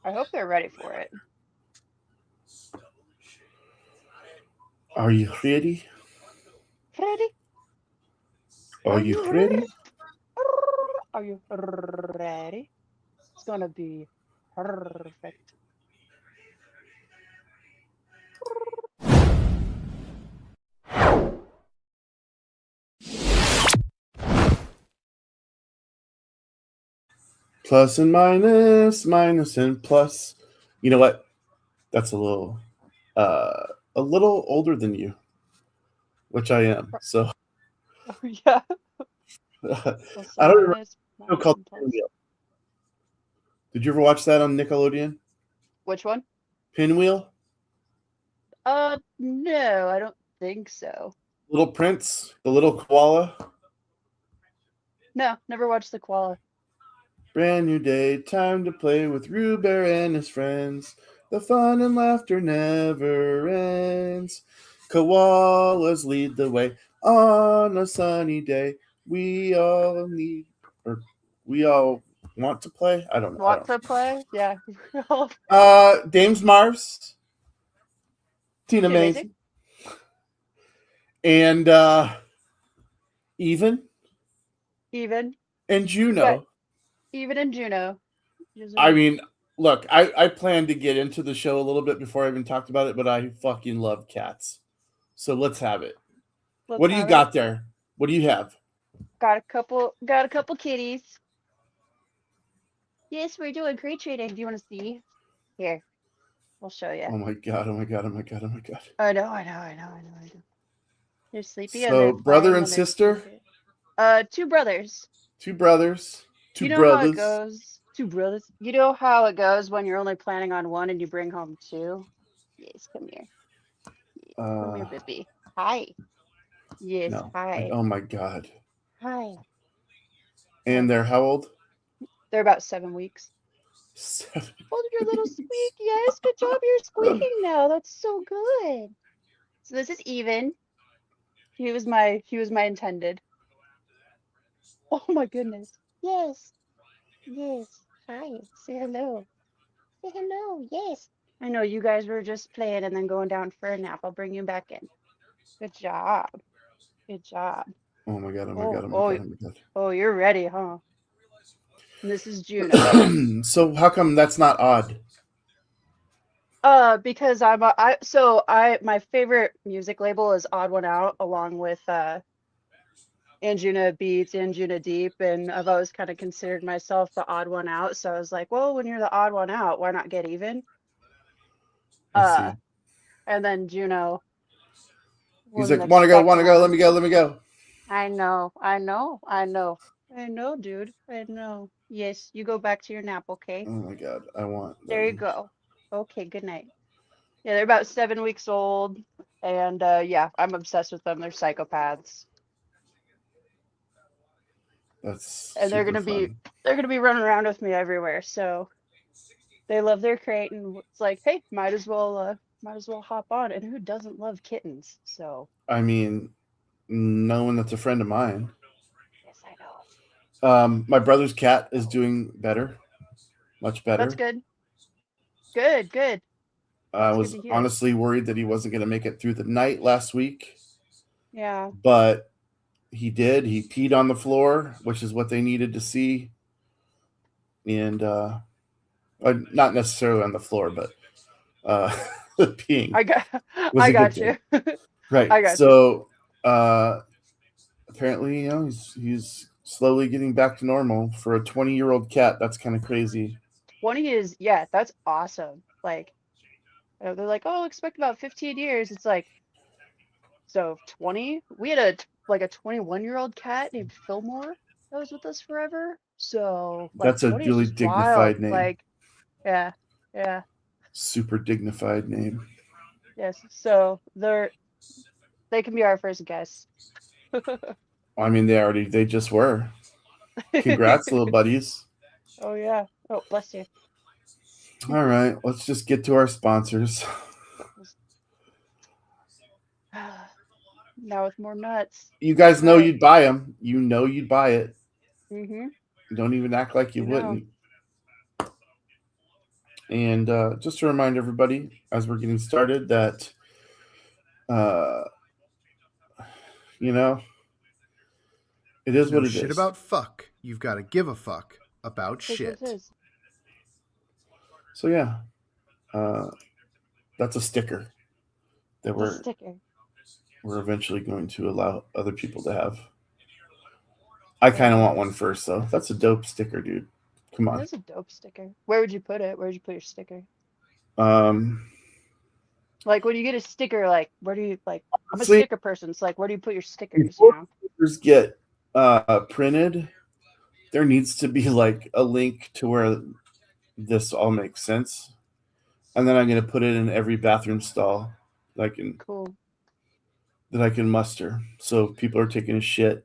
I hope they're ready for it. Are you ready? Ready? Are you ready? Are you ready? It's gonna be perfect. Plus and minus, minus and plus. You know what? That's uh, a little older than you, which I am. So Oh yeah. Plus I and don't remember minus, a show minus called and plus. Pinwheel. Did you ever watch that on Nickelodeon? Which one? Pinwheel, No, I don't think so. Little Prince, the little koala. No, never watched the koala. Brand new day, time to play with Roo Bear and his friends. The fun and laughter never ends. Koalas lead the way on a sunny day. We all need, or we all want to play. I don't know. I Want don't. to play? Yeah. Dames Marvs, Tina Too basic. Mays, and Even Even. and You got Juno. even in Juno. I Using mean, look, I plan to get into the show a little bit before I even talked about it, but I fucking love cats. So let's have it. let's What do you have it. got there? What do you have? Got a couple kitties. Yes, we're doing crate trading. Do you want to see? Here, I'll show you. Oh my god, oh my god, oh my god, oh my god. I know. They're sleepy and So they're brother playing and and they're sister, sleepy. Two brothers. two brothers, two You know how it brothers. goes. Two brothers. You know how it goes when you're only planning on one and you bring home two? Yes, come here. Come Uh here, baby. Hi. Yes, no. hi. Oh my god. Hi. And Look, they're how old? they're about 7 weeks. 7 Oh, you're a little weeks. squeak. Yes, good job. You're squeaking now. That's so good. So this is Even. He was my intended. Oh my goodness. Yes. Yes. Hi. Say hello. Say hello. Yes. I know you guys were just playing and then going down for a nap. I'll bring you back in. Good job. Good job. Oh my god, oh my god, Oh, oh my oh, god, oh my oh, you're ready, huh? And this is Juno. god. So how come that's not odd? Because my favorite music label is Odd One Out, along with Anjuna Beats, Anjuna Deep, and I've always kind of considered myself the odd one out. So I was like, well, when you're the odd one out, why not get even? I Uh, see. and then Juno He's was like, next second wanna go, let on. me go, let me go. I know, dude. I know. Yes, you go back to your nap, okay? Oh my god, I want There you them. go. Okay, good night. Yeah, they're about 7 weeks old, and yeah, I'm obsessed with them. They're psychopaths, That's and they're super gonna be fun. they're gonna be running around with me everywhere. So they love their crate, and it's like, hey, might as well hop on. And who doesn't love kittens? So I mean, no one that's a friend of mine. yes, I know. My brother's cat is doing better, much That's better. good. Good, good. I That's good was to hear. honestly worried that he wasn't going to make it through the night last week, Yeah. but he did. He peed on the floor, which is what they needed to see, and not necessarily on the floor, but uh, peeing I got was I a good got thing, you. right? I got you. So apparently, he's slowly getting back to normal for a 20-year-old cat. That's kind of crazy. 20 is, yeah, that's awesome. Like, they're like, oh, expect about 15 years. It's like, so 20? We had a 21-year-old cat named Fillmore that was with us forever. So like That's a 20 is really just wild. dignified name. Like, yeah, yeah, Super dignified name. yes. So they can be our first guests. I mean, they just were. Congrats, little buddies. Oh yeah. Oh, bless you. All right, let's just get to our sponsors. Now with more nuts. You That's guys know right. you'd buy them. You know you'd buy it. Mm-hmm. Don't even act like you You know. wouldn't. And just to remind everybody, as we're getting started, that uh, you know, it There's is no what it shit is. about fuck. You've got to give a fuck about Is what it shit. is. So yeah, uh, that's a sticker that It's a we're sticker. we're eventually going to allow other people to have. I kind of Very want one nice. first, though. That's a dope sticker, dude. Come It on. is a dope sticker. Where would you put it? Where would you put your sticker? Um, Like when you get a sticker, like where do you like? I'm a Honestly, sticker person, so like where do you put your stickers? You before know? stickers get printed, there needs to be like a link to where this all makes sense, and then I'm gonna put it in every bathroom stall that I can Cool. muster. So if people are taking a shit,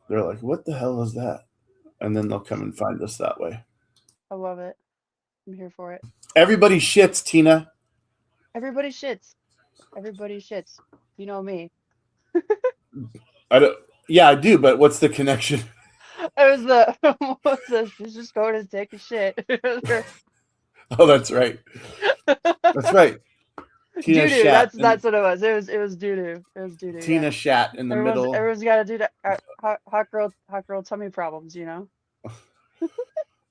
they're like, "What the hell is that?" And then they'll come and find us that way. I love it. I'm here for it. Everybody shits, Tina. Everybody shits. Everybody shits. You know me. I don't. Yeah, I do, but what's the connection? It was the what's this? She's just going to take a shit. Oh, that's right. That's right. Tina Doo doo. shat and That's what it was. It was doo doo. It was doo doo. Yeah. Tina shat in the middle. Everyone's got to do that. Hot girl tummy problems. You know.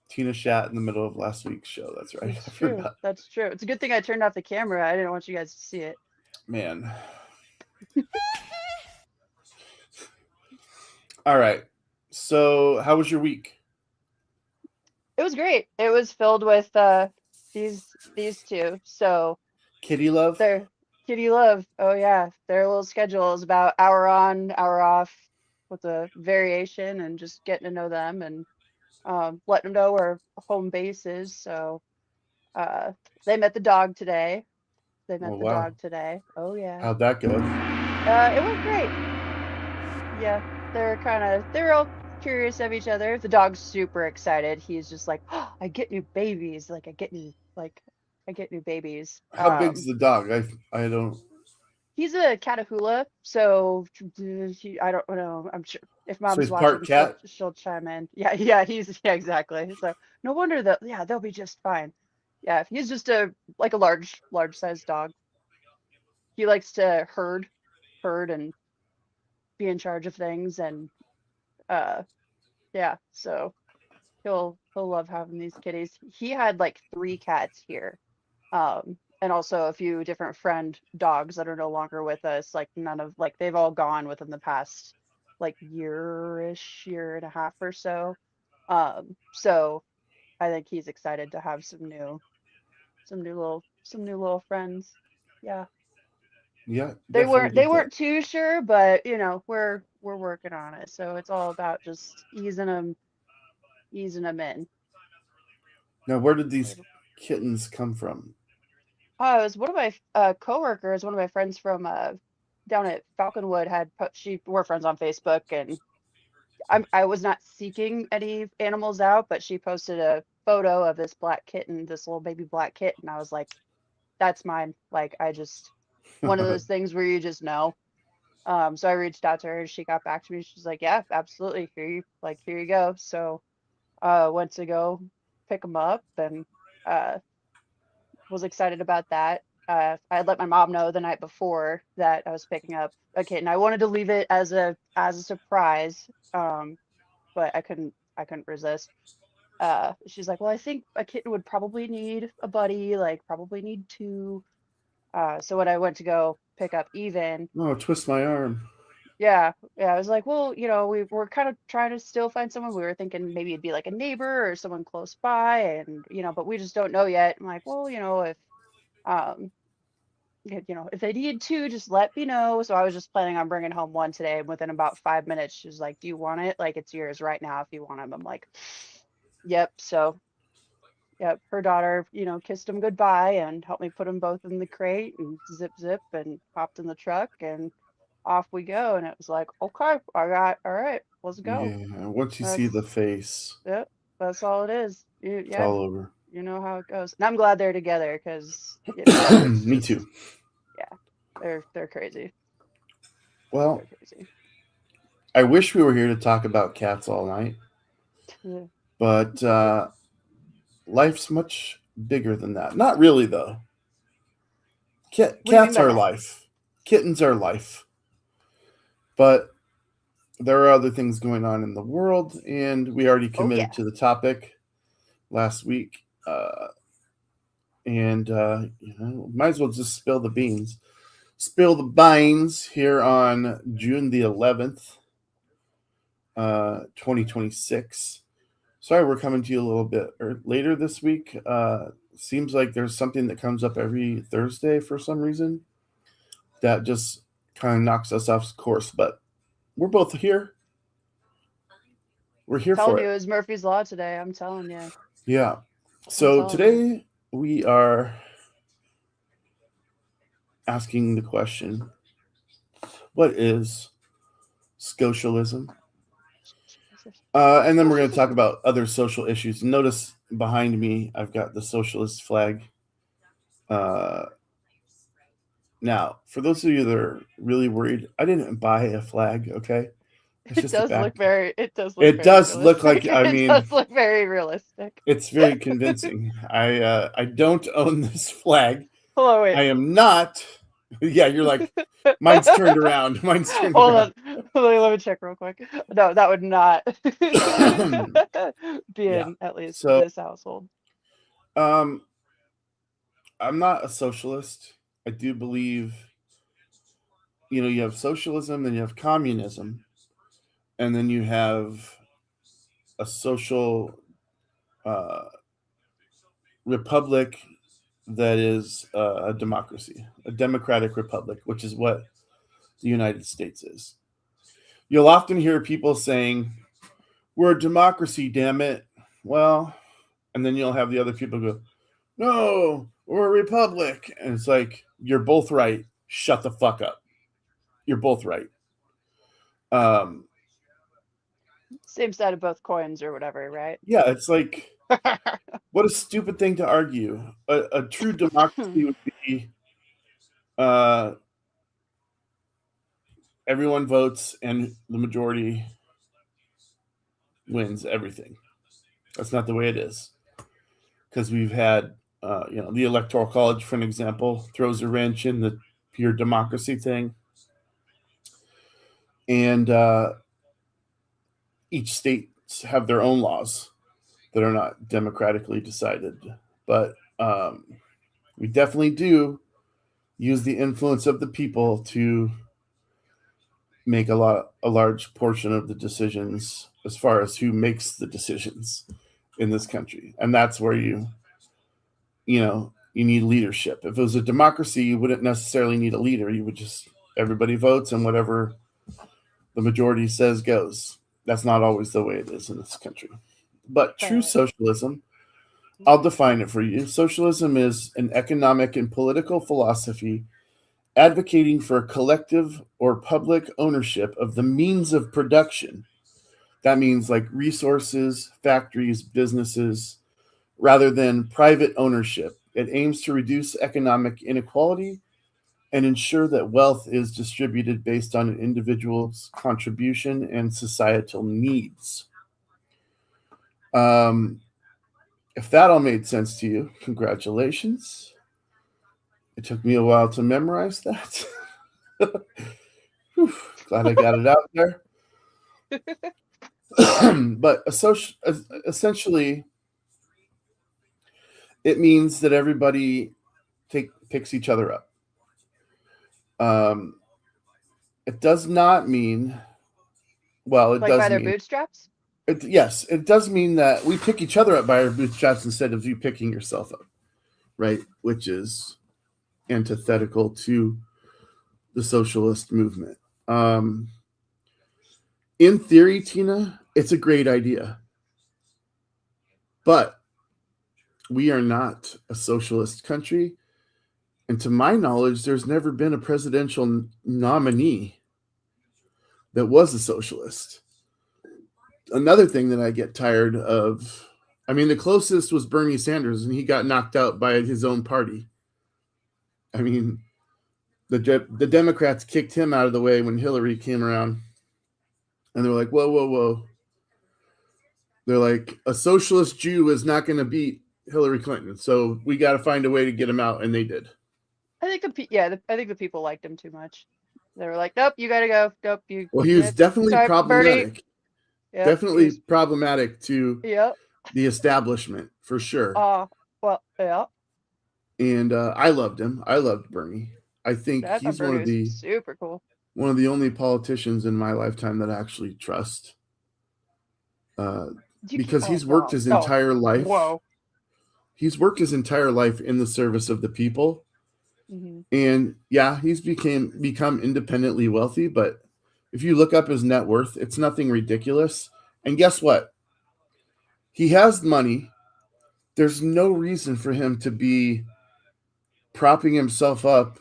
Tina shat in the middle of last week's show. That's right. It's I true. forgot. That's true. It's a good thing I turned off the camera. I didn't want you guys to see it. Man. All right. So, how was your week? It was great. It was filled with these two. So Kitty love? their Kitty Love. Oh yeah, their little schedule is about hour on, hour off with a variation and just getting to know them and letting them know where home base is. So uh, they met the dog today. They Oh, met the wow. dog today. Oh yeah. How'd that go? It went great. Yeah, they're all curious of each other. The dog's super excited. He's just like, oh, I get new babies. I get new babies. How big's the dog? I don't. He's a Catahoula, so I don't know. I'm sure if So mom's he's part watching, she'll cat? she'll chime in. Yeah, yeah, yeah, exactly. So no wonder that yeah, they'll be just fine. Yeah, he's just a large sized dog. He likes to herd and be in charge of things and uh yeah, so he'll love having these kitties. He had like three cats here. And also a few different friend dogs that are no longer with us. Like none of like they've all gone within the past like year-ish, year and a half or so. So I think he's excited to have some new little friends. Yeah. Yeah, They definitely weren't they get that. weren't too sure, but you know, we're working on it. So it's all about just easing them in. Now, where did these kittens come from? Oh, it was one of my coworkers, one of my friends from down at Falconwood we're friends on Facebook and I was not seeking any animals out, but she posted a photo of this black kitten, this little baby black kitten. I was like, that's mine. Like I just one of those things where you just know. So I reached out to her and she got back to me. She's like, yeah, absolutely. Here you go. So went to go pick them up and uh was excited about that. I had let my mom know the night before that I was picking up a kitten. I wanted to leave it as a surprise, but I couldn't resist. She's like, well, I think a kitten would probably need a buddy, like probably need two. So when I went to go pick up Even, Oh, twist my arm. yeah, I was like, well, you know, we were kind of trying to still find someone. We were thinking maybe it'd be like a neighbor or someone close by, and you know, but we just don't know yet. I'm like, well, you know, if um you know, if they need two, just let me know. So I was just planning on bringing home one today. And within about 5 minutes, she was like, do you want it? Like, it's yours right now if you want him. I'm like, yep. So, yep. Her daughter, you know, kissed him goodbye and helped me put them both in the crate and zip and hopped in the truck and off we go. And it was like, okay, all right, let's go. Yeah, once you see the That's, face, yep. That's all it is. it's Yeah. all over. You know how it goes. And I'm glad they're together because, you know, it's Me too. just, yeah, they're crazy. Well, They're crazy. I wish we were here to talk about cats all night, Yeah. but life's much bigger than that. Not really, though. What do you mean Cats by are that? life. Kittens are life. But there are other things going on in the world, and we already Oh committed yeah. to the topic last week. And might as well just spill the beans. Spill the beans here on June the 11th, 2026. Sorry, we're coming to you a little bit later this week. Seems like there's something that comes up every Thursday for some reason that just kind of knocks us off course. But we're both here. We're here Telling for you, it. it was Murphy's Law today. I'm telling you. Yeah. I'm So telling you. today we are asking the question, what is socialism? And then we're going to talk about other social issues. Notice behind me, I've got the socialist flag. Uh, Now, for those of you that are really worried, I didn't buy a flag, okay? It's It just a does back. look very. It does look It very does look like, realistic. I It mean, does look very realistic. it's very convincing. I don't own this flag. Hold on, wait. I am not. Yeah, you're like, mine's turned around. Mine's turned Hold around. on. Let me check real quick. No, that would not be Yeah. in at least So, this household. um, I'm not a socialist. I do believe, you have socialism, then you have communism, and then you have a social uh, republic that is a democracy, a democratic republic, which is what the United States is. You'll often hear people saying, "We're a democracy, damn it." Well, and then you'll have the other people go, "No, we're a republic." And it's like, you're both right. Shut the fuck up. You're both right. Um, Same side of both coins or whatever, right? yeah, it's like, what a stupid thing to argue. A true democracy would be uh, everyone votes and the majority wins everything. That's not the way it is, because we've had, the electoral college, for an example, throws a wrench in the pure democracy thing, and each states have their own laws that are not democratically decided, but we definitely do use the influence of the people to make a large portion of the decisions as far as who makes the decisions in this country, and that's where you need leadership. If it was a democracy, you wouldn't necessarily need a leader. You would just, everybody votes and whatever the majority says goes. That's not always the way it is in this country. But true socialism, I'll define it for you. Socialism is an economic and political philosophy advocating for collective or public ownership of the means of production. That means like resources, factories, businesses, rather than private ownership. It aims to reduce economic inequality and ensure that wealth is distributed based on an individual's contribution and societal needs. Um, if that all made sense to you, congratulations. It took me a while to memorize that. Whew, glad I got it out there. But essentially, it means that everybody picks each other up. It does not mean, well, it Like by does their mean, bootstraps? yes, it does mean that we pick each other up by our bootstraps instead of you picking yourself up, right? Which is antithetical to the socialist movement. In theory, Tina, it's a great idea. But we are not a socialist country. And to my knowledge, there's never been a presidential nominee that was a socialist. Another thing that I get tired of, I mean, the closest was Bernie Sanders, and he got knocked out by his own party. I mean, the Democrats kicked him out of the way when Hillary came around. And they're like, whoa, whoa, whoa. They're like, a socialist Jew is not going to beat Hillary Clinton. So we got to find a way to get him out, and they did. I think I think the people liked him too much. They were like, nope, you gotta go. Nope, you. Well, he was Yep. definitely Sorry, Bernie. problematic. Yep, he Definitely was. problematic to Yep. the establishment for sure. Well, yeah. And I loved him. I loved Bernie. I think I thought he's Bernie was super cool. one of the only politicians in my lifetime that I actually trust. Because he's worked his entire life. Whoa. He's worked his entire life in the service of the people. Mm-hmm. And yeah, he's become independently wealthy, but if you look up his net worth, it's nothing ridiculous. And guess what? He has money. There's no reason for him to be propping himself up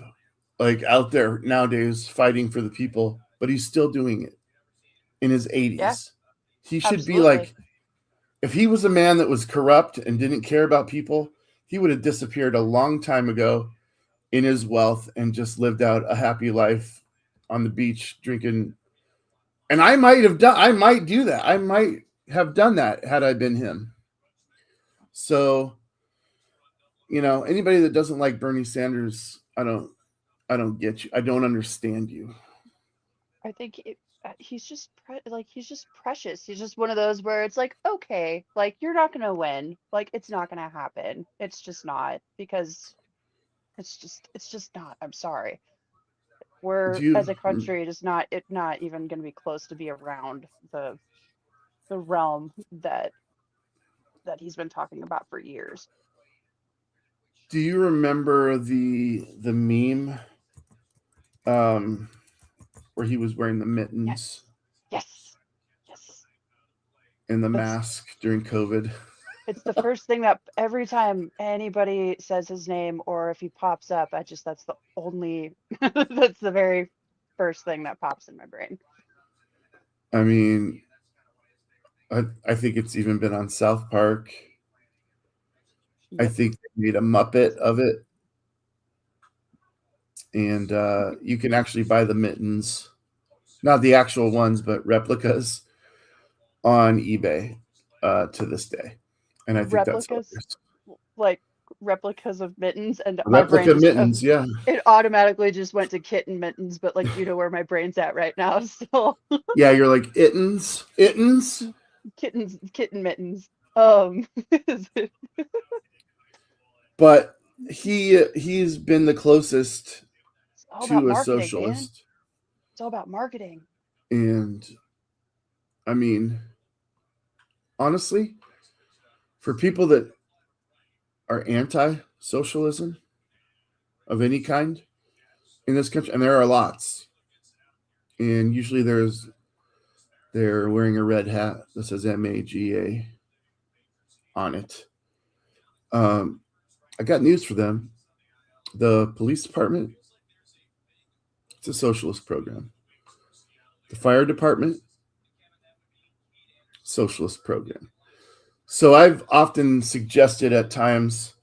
like out there nowadays fighting for the people, but he's still doing it in his 80s. Yeah, he should absolutely. be like, if he was a man that was corrupt and didn't care about people, he would have disappeared a long time ago in his wealth and just lived out a happy life on the beach drinking. And I might do that. I might have done that had I been him. So, anybody that doesn't like Bernie Sanders, I don't get you. I don't understand you. I think he's just he's just precious. He's just one of those where it's like, okay, like you're not gonna win. Like it's not gonna happen. It's just not because it's just not. I'm sorry. We're as a country just not even gonna be close to be around the realm that he's been talking about for years. Do you remember the meme where he was wearing the mittens? Yes. And the mask during COVID? It's the first thing that every time anybody says his name or if he pops up, that's the only that's the very first thing that pops in my brain. I mean, I think it's even been on South Park. Yep. I think they made a Muppet of it. And you can actually buy the mittens, not the actual ones, but replicas on eBay to this day. And I think that's hilarious. Like replicas of mittens, and replica my brain mittens, yeah. It automatically just went to kitten mittens, but like you know where my brain's at right now. So yeah, you're like ittens, kitten mittens. But he's been the closest to a socialist. Man. It's all about marketing. And I mean, honestly, for people that are anti-socialism of any kind in this country, and there are lots, and usually they're wearing a red hat that says MAGA on it. I got news for them. The police department, it's a socialist program. The fire department, socialist program. So I've often suggested at times,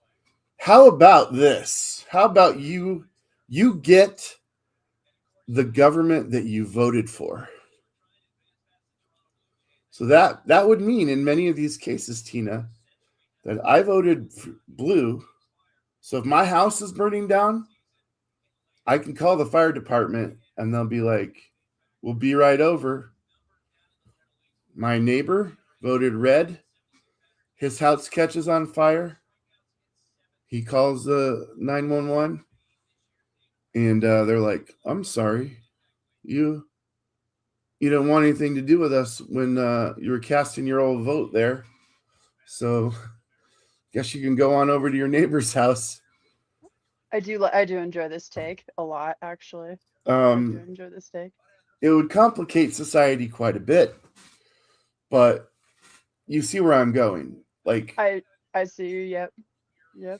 how about this? How about you get the government that you voted for? So that would mean in many of these cases, Tina, that I voted blue. So if my house is burning down, I can call the fire department and they'll be like, we'll be right over. My neighbor voted red. His house catches on fire. He calls the 911 and they're like, I'm sorry. You don't want anything to do with us when you were casting your old vote there. So guess you can go on over to your neighbor's house. I do enjoy this take a lot, actually. I do enjoy this take. It would complicate society quite a bit, but you see where I'm going. Like I see you. Yep.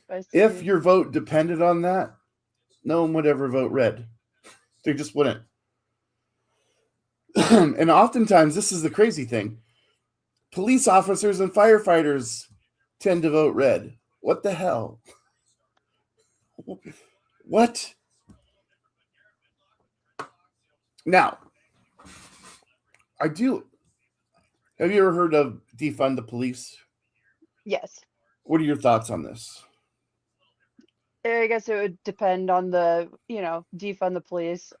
I see. If your vote depended on that, no one would ever vote red. They just wouldn't. And oftentimes, this is the crazy thing. Police officers and firefighters tend to vote red. What the hell? What? Now, have you ever heard of defund the police? Yes. What are your thoughts on this? I guess it would depend on the, defund the police,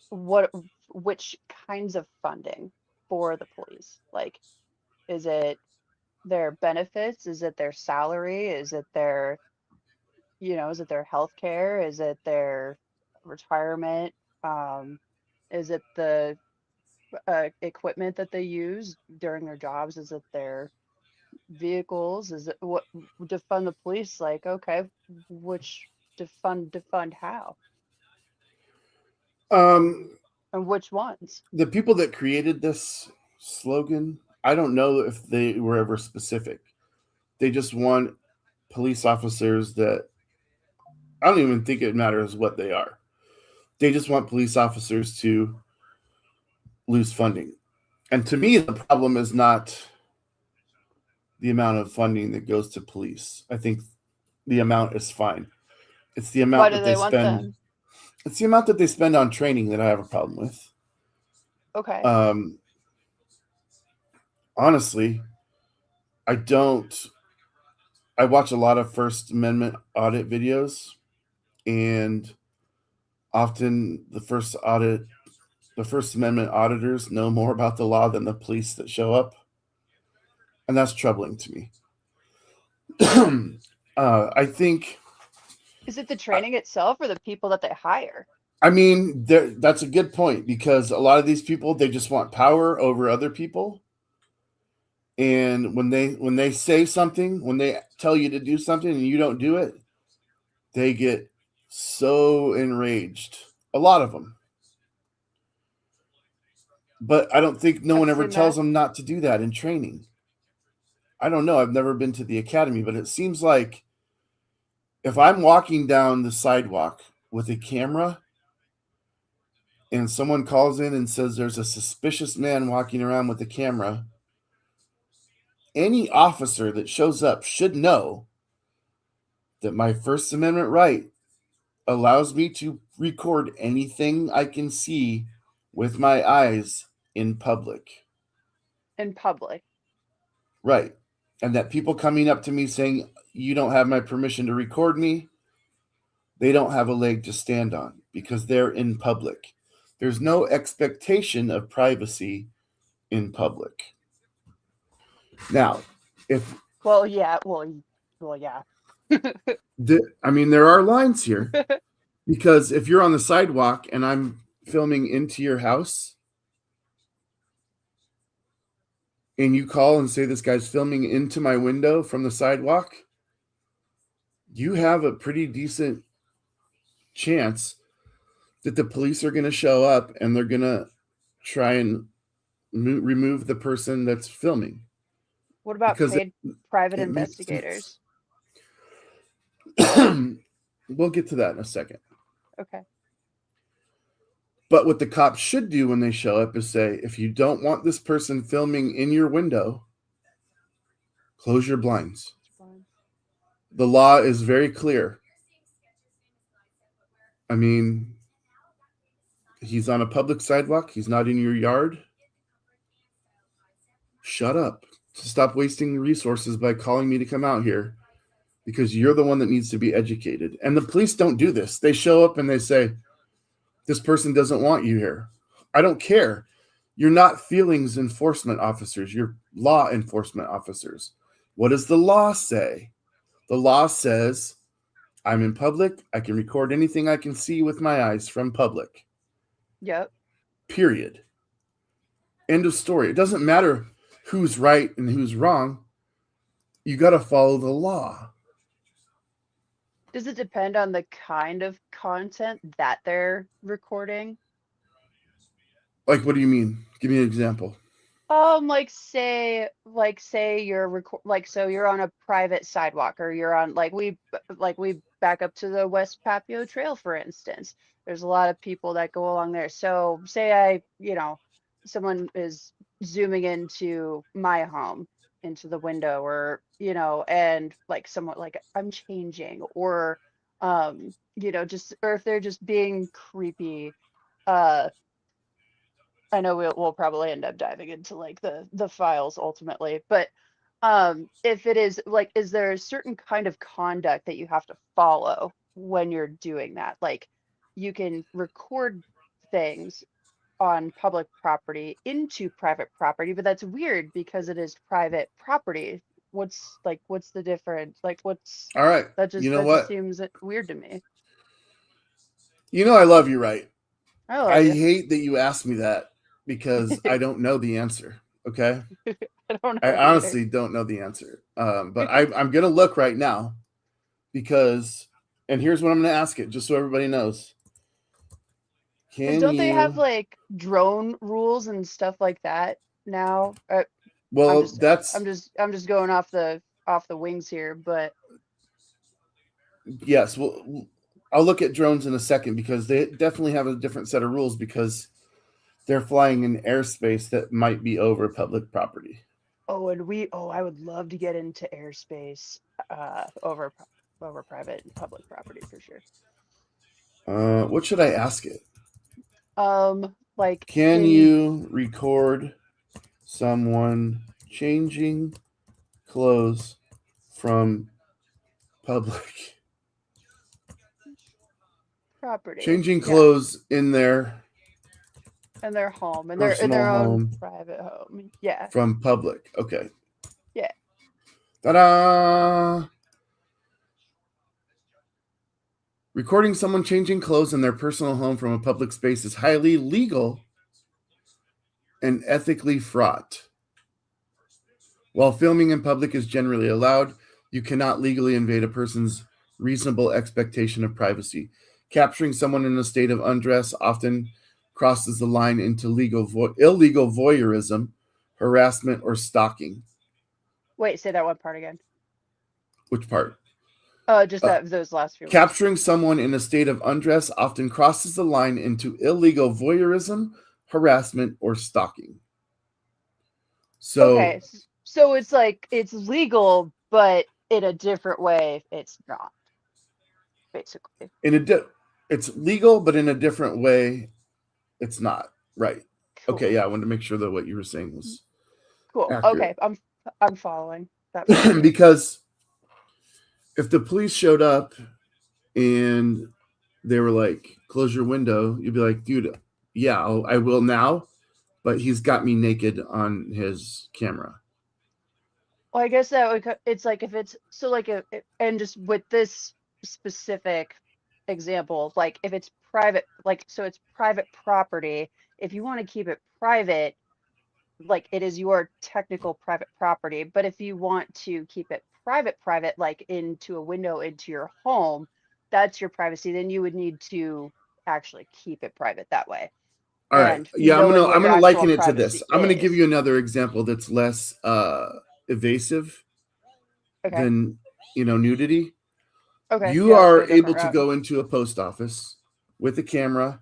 what which kinds of funding for the police. Like, is it their benefits? Is it their salary? Is it their health care? Is it their retirement? Um, is it the equipment that they use during their jobs? Is it their vehicles? Is it what defund the police? Like, okay, which defund how Um, and which ones? the people that created this slogan, I don't know if they were ever specific. They just want police officers that I don't even think it matters what they are. They just want police officers to lose funding. And to me, the problem is not the amount of funding that goes to police. I think the amount is fine. It's the Why amount do that they they want spend. them? It's the amount that they spend on training that I have a problem with. Okay. Um, honestly, I don't. I watch a lot of First Amendment audit videos, and often the First Amendment auditors know more about the law than the police that show up, and that's troubling to me. I think. Is it the training itself or the people that they hire? I mean, that's a good point because a lot of these people they just want power over other people, and when they say something, when they tell you to do something and you don't do it, they get so enraged. A lot of them, but I don't think no I've one ever seen tells that. them not to do that in training. I don't know. I've never been to the academy, but it seems like if I'm walking down the sidewalk with a camera and someone calls in and says there's a suspicious man walking around with a camera, any officer that shows up should know that my First Amendment right allows me to record anything I can see with my eyes in public. In public. Right. And that people coming up to me saying, you don't have my permission to record me, they don't have a leg to stand on because they're in public. There's no expectation of privacy in public. Now, if Well, yeah. Well, yeah. I mean, there are lines here because if you're on the sidewalk and I'm filming into your house and you call and say this guy's filming into my window from the sidewalk, you have a pretty decent chance that the police are going to show up and they're going to try and remove the person that's filming What about because paid private it makes sense. investigators? We'll get to that in a second. Okay. But what the cops should do when they show up is say, if you don't want this person filming in your window, close your blinds. The law is very clear. I mean, he's on a public sidewalk. He's not in your yard. Shut up. Stop wasting resources by calling me to come out here because you're the one that needs to be educated. And the police don't do this. They show up and they say, this person doesn't want you here. I don't care. You're not feelings enforcement officers. You're law enforcement officers. What does the law say? The law says I'm in public. I can record anything I can see with my eyes from public. Yep. Period. End of story. It doesn't matter who's right and who's wrong. You got to follow the law. Does it depend on the kind of content that they're recording? Like, what do you mean? Give me an example. Like say so you're on a private sidewalk, or you're on, like we back up to the West Papio Trail, for instance. There's a lot of people that go along there. So say someone is zooming into my home, into the window, or and like someone, like I'm changing, or just, or if they're just being creepy. uh I know we'll probably end up diving into like the files ultimately, but If it is like, is there a certain kind of conduct that you have to follow when you're doing that? Like, you can record things on public property into private property, but that's weird because it is private property. What's the difference? Like, All right. You know that just what? seems weird to me. You know I love you, right? I love I you. hate that you asked me that because I don't know the answer. Okay. I don't I know either. honestly don't know the answer. But I'm going to look right now because, and here's what I'm going to ask it just so everybody knows. Because Can don't they have you, like drone rules and stuff like that now? well, that's, I'm just going off the wings here, but yes, well, I'll look at drones in a second because they definitely have a different set of rules because they're flying in airspace that might be over public property. I would love to get into airspace over private and public property for sure. What should I ask it? Like, Can can you you record someone changing clothes from public? property? Changing Yeah, clothes in their in their home, in personal their own home private home. Yeah, from public. Okay. yeah. Ta-da! Recording someone changing clothes in their personal home from a public space is highly legal and ethically fraught. While filming in public is generally allowed, you cannot legally invade a person's reasonable expectation of privacy. Capturing someone in a state of undress often crosses the line into illegal voyeurism, harassment, or stalking. Wait, say that one part again. Which part? Just Uh, those last few words. Capturing someone in a state of undress often crosses the line into illegal voyeurism, harassment, or stalking. So, Okay, so it's like it's legal, but in a different way, it's not, basically. it's legal, but in a different way, it's not. Right. Okay. Cool. Yeah. I wanted to make sure that what you were saying was Cool. accurate. Okay, I'm following that part of you. Because if the police showed up and they were like, close your window, you'd be like, dude, yeah, I will now, but he's got me naked on his camera. Well, I guess that would, it's like if it's so like and just with this specific example, like if it's private, like so it's private property. If you want to keep it private, like it is your technical private property. But if you want to keep it private, like into a window into your home, that's your privacy. Then you would need to actually keep it private that way. All right. And Yeah, knowing I'm what your gonna actual liken it to this. privacy I'm gonna give is. you another example that's less evasive Okay. than nudity. Okay. You Yeah, let's go are a able different to route. go into a post office with a camera.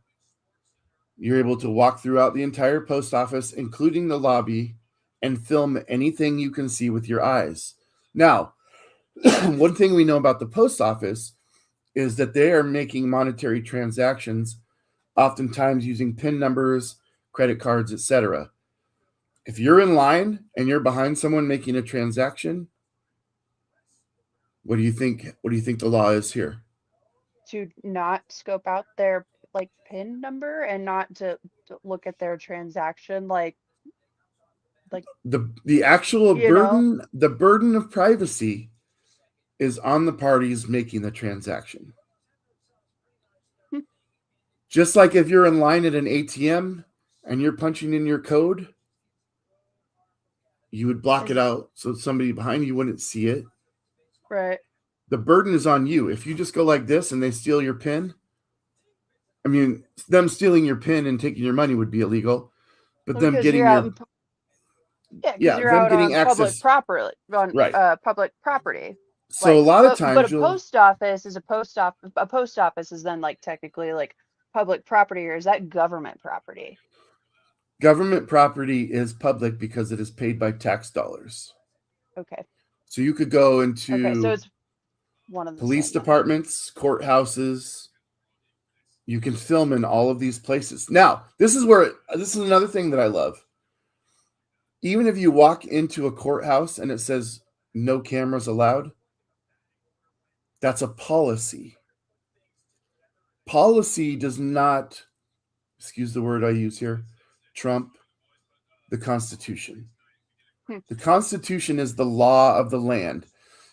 You're able to walk throughout the entire post office, including the lobby, and film anything you can see with your eyes. Now, one thing we know about the post office is that they are making monetary transactions, oftentimes using PIN numbers, credit cards, etc. If you're in line and you're behind someone making a transaction, what do you think? What do you think the law is here? To not scope out their like PIN number and not to look at their transaction like The actual you know burden of privacy is on the parties making the transaction. hmm, Just like if you're in line at an ATM and you're punching in your code, you would block it is out so somebody behind you wouldn't see it. right. The burden is on you. If you just go like this and they steal your PIN, I mean, them stealing your PIN and taking your money would be illegal, but Well, them because you're getting out your, yeah, because yeah, you're them out getting on access. Right. public property. So a Like, lot of but a times you'll, post office is a post office is then like technically like public property, or is that government property? government property is public because it is paid by tax dollars. Okay. So you could go Okay, so into it's one of the police same then. departments, courthouses. You can film in all of these places. Now, this is another thing that I love. Even if you walk into a courthouse and it says no cameras allowed, that's a policy. Policy does not, excuse the word I use here, trump the Constitution. Hmm. The Constitution is the law of the land.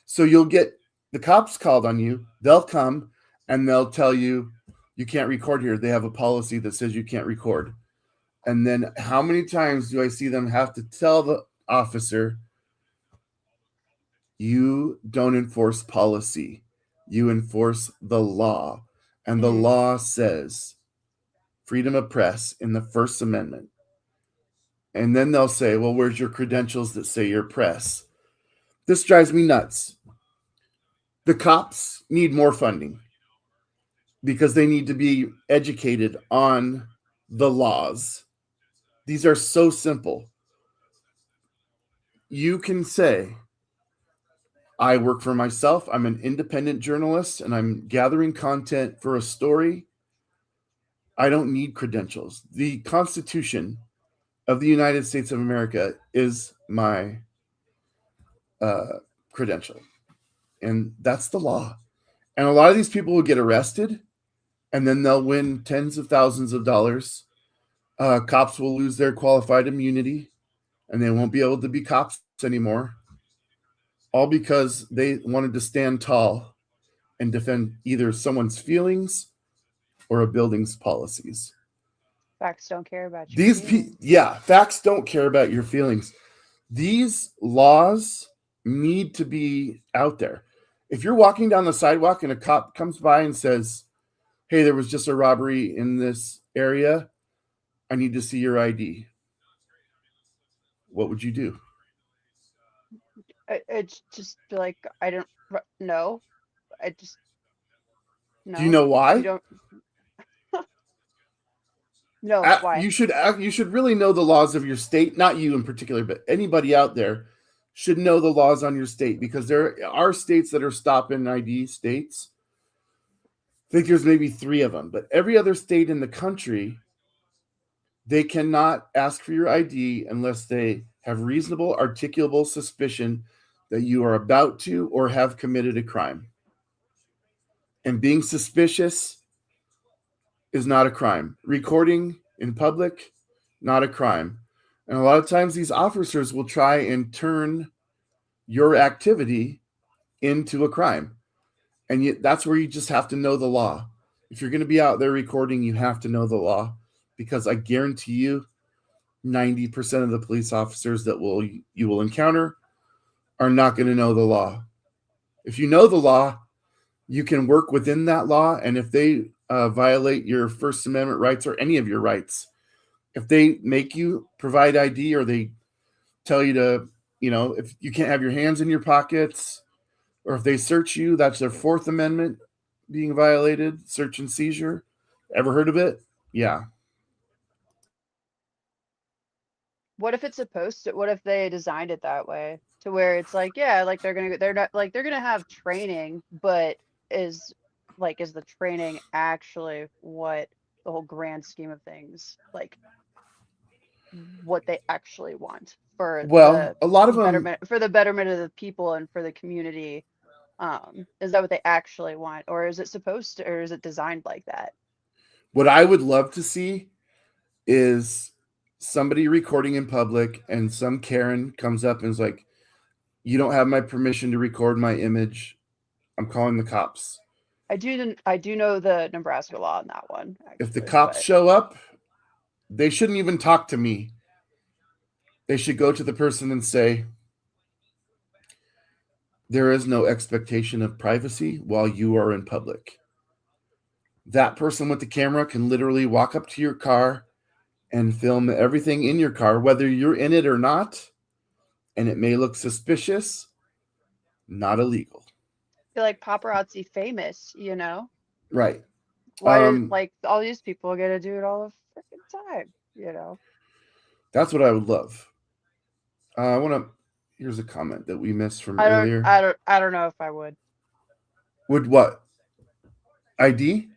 So you'll get the cops called on you, they'll come and they'll tell you, you can't record here. They have a policy that says you can't record. And then how many times do I see them have to tell the officer, you don't enforce policy, you enforce the law. And the Mm-hmm. law says freedom of press in the First Amendment. And then they'll say, well, where's your credentials that say you're press? This drives me nuts. The cops need more funding because they need to be educated on the laws. These are so simple. You can say, I work for myself, I'm an independent journalist, and I'm gathering content for a story. I don't need credentials. The Constitution of the United States of America is my uh, credential, and that's the law. And a lot of these people will get arrested, and then they'll win tens of thousands of dollars. Cops will lose their qualified immunity, and they won't be able to be cops anymore, all because they wanted to stand tall and defend either someone's feelings or a building's policies. Facts don't care about your feelings. Yeah, facts don't care about your feelings. These laws need to be out there. If you're walking down the sidewalk and a cop comes by and says, hey, there was just a robbery in this area, I need to see your ID. What would you do? It's just be like, I don't know. I just Do you no. know You why? don't know why. You should really know the laws of your state, not you in particular, but anybody out there should know the laws on your state, because there are states that are stop and ID states. I think there's maybe 3 of them, but every other state in the country, they cannot ask for your ID unless they have reasonable articulable suspicion that you are about to or have committed a crime. And being suspicious is not a crime. Recording in public, not a crime. And a lot of times these officers will try and turn your activity into a crime. And yet that's where you just have to know the law. If you're going to be out there recording, you have to know the law, because I guarantee you 90% of the police officers that you will encounter are not going to know the law. If you know the law, you can work within that law, and if they violate your First Amendment rights or any of your rights, if they make you provide ID, or they tell you to, if you can't have your hands in your pockets, or if they search you, that's their Fourth Amendment being violated, search and seizure. Ever heard of it? Yeah. What if it's supposed to? What if they designed it that way to where it's like, yeah, like they're not like they're gonna have training, but is is the training actually what the whole grand scheme of things, like what they actually want for Well, the a lot of them, betterment of the people and for the community? Is that what they actually want, or is it supposed to, or is it designed like that? what I would love to see is somebody recording in public, and some Karen comes up and is like, you don't have my permission to record my image. I'm calling the cops. I do know the Nebraska law on that one If the actually, cops but show up, they shouldn't even talk to me. They should go to the person and say, there is no expectation of privacy while you are in public. That person with the camera can literally walk up to your car and film everything in your car, whether you're in it or not. And it may look suspicious, not illegal. feel like paparazzi famous, you know? Right. Why did like all these people get to do it all the freaking time, you know? That's what I would love. I want to. Here's a comment that we missed from earlier. I don't know if I would. Would what? ID?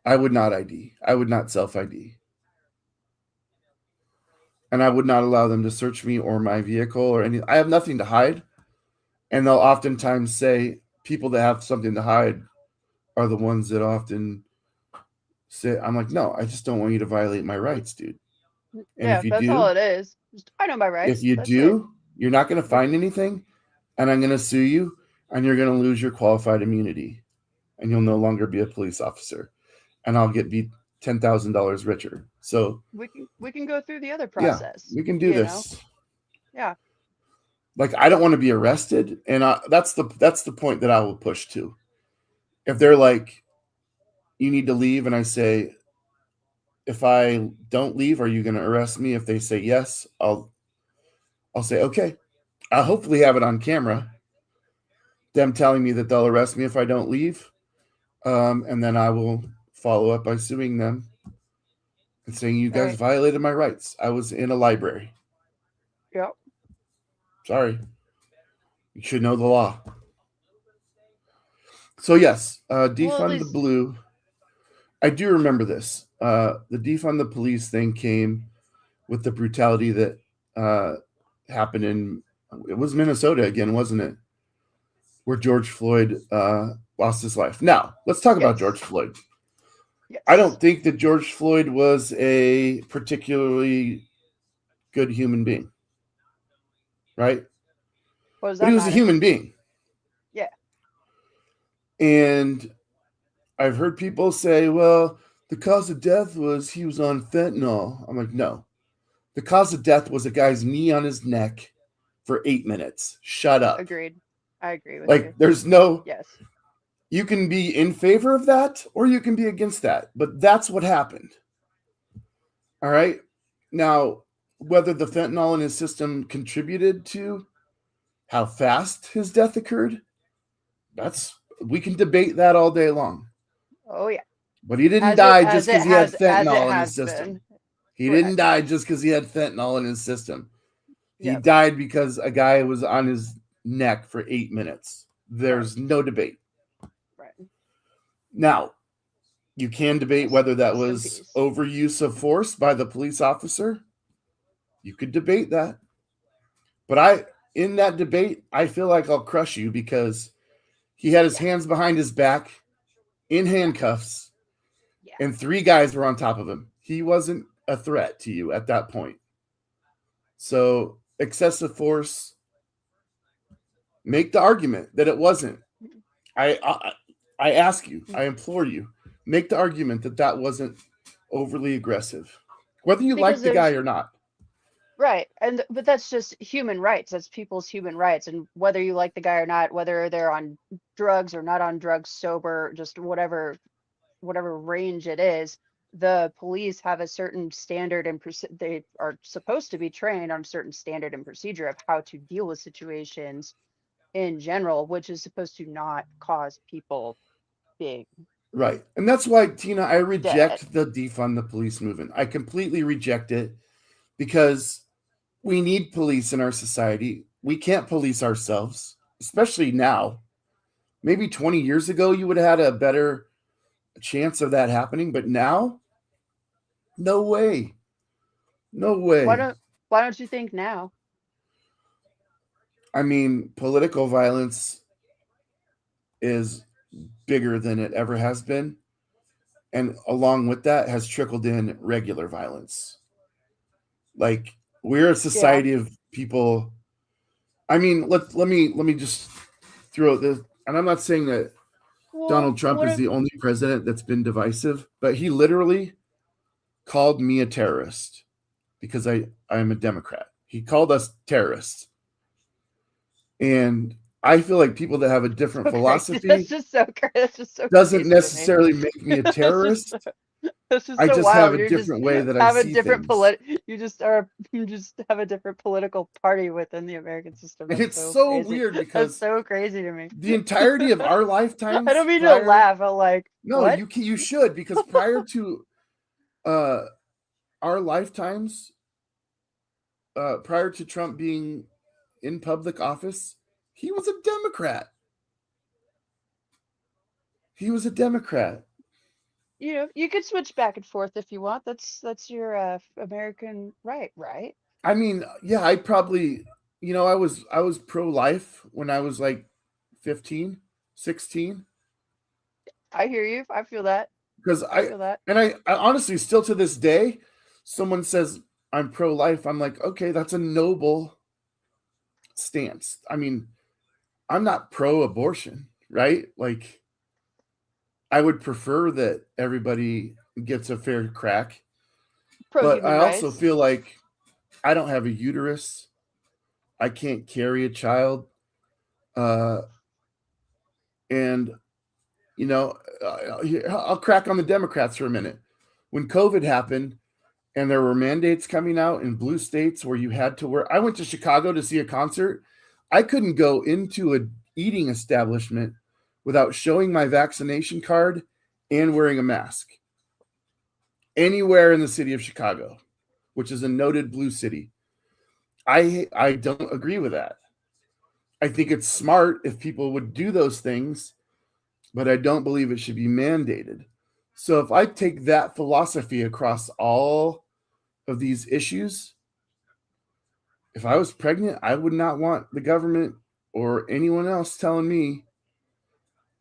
I would not ID. I would not self ID. and I would not allow them to search me or my vehicle or any. I have nothing to hide, and they'll oftentimes say people that have something to hide are the ones that often say, "I'm like, no, I just don't want you to violate my rights, dude. And Yeah, that's all it is. Just, I know my if rights. you That's it. do, you're not going to Yep. find anything, and I'm going to sue you, and you're going to lose your qualified immunity, and you'll no longer be a police officer, and I'll get be $10,000 richer. So We can go through the other yeah, process. we can do You know. this. Yeah. Like I don't want to be arrested, and that's the point that I will push to. If they're like, you need to leave, and I say, if I don't leave, are you going to arrest me? If they say yes, I'll say okay. I'll hopefully have it on camera, them telling me that they'll arrest me if I don't leave, and then I will follow up by suing them and saying you guys Right. violated my rights. I was in a library. Yep. Sorry, you should know the law. So yes, Well, at defund the least blue. I do remember this. The defund the police thing came with the brutality that uh, happened in it was Minnesota again, wasn't it? Where George Floyd lost his life. Now let's talk about yes. George Floyd. I Yes. don't think that George Floyd was a particularly good human being, right? What does But he that was a matter? human being. Yeah. And I've heard people say, well, the cause of death was he was on fentanyl. I'm like, no. The cause of death was a guy's knee on his neck for 8 minutes. Shut up. Agreed. I agree with Like, you. there's no, Yes. you can be in favor of that or you can be against that. But that's what happened. All right. Now, whether the fentanyl in his system contributed to how fast his death occurred, we can debate that all day long. Oh yeah. But he didn't As it die as just it because he had as it fentanyl in his has system. been. He didn't Correct. die just because he had fentanyl in his system. He Yep. died because a guy was on his neck for 8 minutes. Right. There's no debate. Right. Now, you can debate Rest, whether that rest in was peace. overuse of force by the police officer. You could debate that. But in that debate, I feel like I'll crush you because he had his Yeah. hands behind his back in Yeah. handcuffs, Yeah. and 3 guys were on top of him. He wasn't a threat to you at that point. So, excessive force, make the argument that it wasn't. I ask you, I implore you, make the argument that that wasn't overly aggressive, whether you Because like the guy there's or not. right, and but that's just human rights. That's people's human rights, and whether you like the guy or not, whether they're on drugs or not on drugs, sober, just whatever range it is, the police have a certain standard and they are supposed to be trained on a certain standard and procedure of how to deal with situations in general, which is supposed to not cause people big Right. And that's why, Tina, I debt. reject the defund the police movement. I completely reject it because we need police in our society. We can't police ourselves, especially now. Maybe 20 years ago, you would have had a better chance of that happening, but now, no way. No Why way. don't why don't you think now? I mean, political violence is bigger than it ever has been. And along with that has trickled in regular violence. Like we're a Yeah. society of people. I mean, let me just throw this. And I'm not saying that Well, Donald Trump what is if the only president that's been divisive, but he literally called me a terrorist because I am a Democrat. He called us terrorists, and I feel like people that have a different so crazy? That's philosophy just so that's just so doesn't crazy to me. necessarily make me a That's just terrorist. This is I so just have wild. a You're just different way that I have a see different things. you just have a different political party within the American system. And That's it's so so crazy. weird That's because so crazy to me. the entirety of our I don't lifetimes mean to prior laugh. I'm like, no, what? you should because prior to uh our lifetimes prior to Trump being in public office, he was a Democrat. He was a Democrat. You could switch back and forth if you want. That's your American right, right? I mean, yeah, I probably, I was pro life when I was like 15, 16. I hear you. I feel that. Because I feel that. I honestly, still to this day, someone says I'm pro life, I'm like, okay, that's a noble stance. I mean, I'm not pro abortion, right? Like, I would prefer that everybody gets a fair crack, Pro but human I also rights. feel like I don't have a uterus. I can't carry a child. Uh, and, you know, I'll crack on the Democrats for a minute. When COVID happened, and there were mandates coming out in blue states where you had to wear. I went to Chicago to see a concert. I couldn't go into a eating establishment without showing my vaccination card and wearing a mask anywhere in the city of Chicago, which is a noted blue city. I don't agree with that. I think it's smart if people would do those things, but I don't believe it should be mandated. So if I take that philosophy across all of these issues, if I was pregnant, I would not want the government or anyone else telling me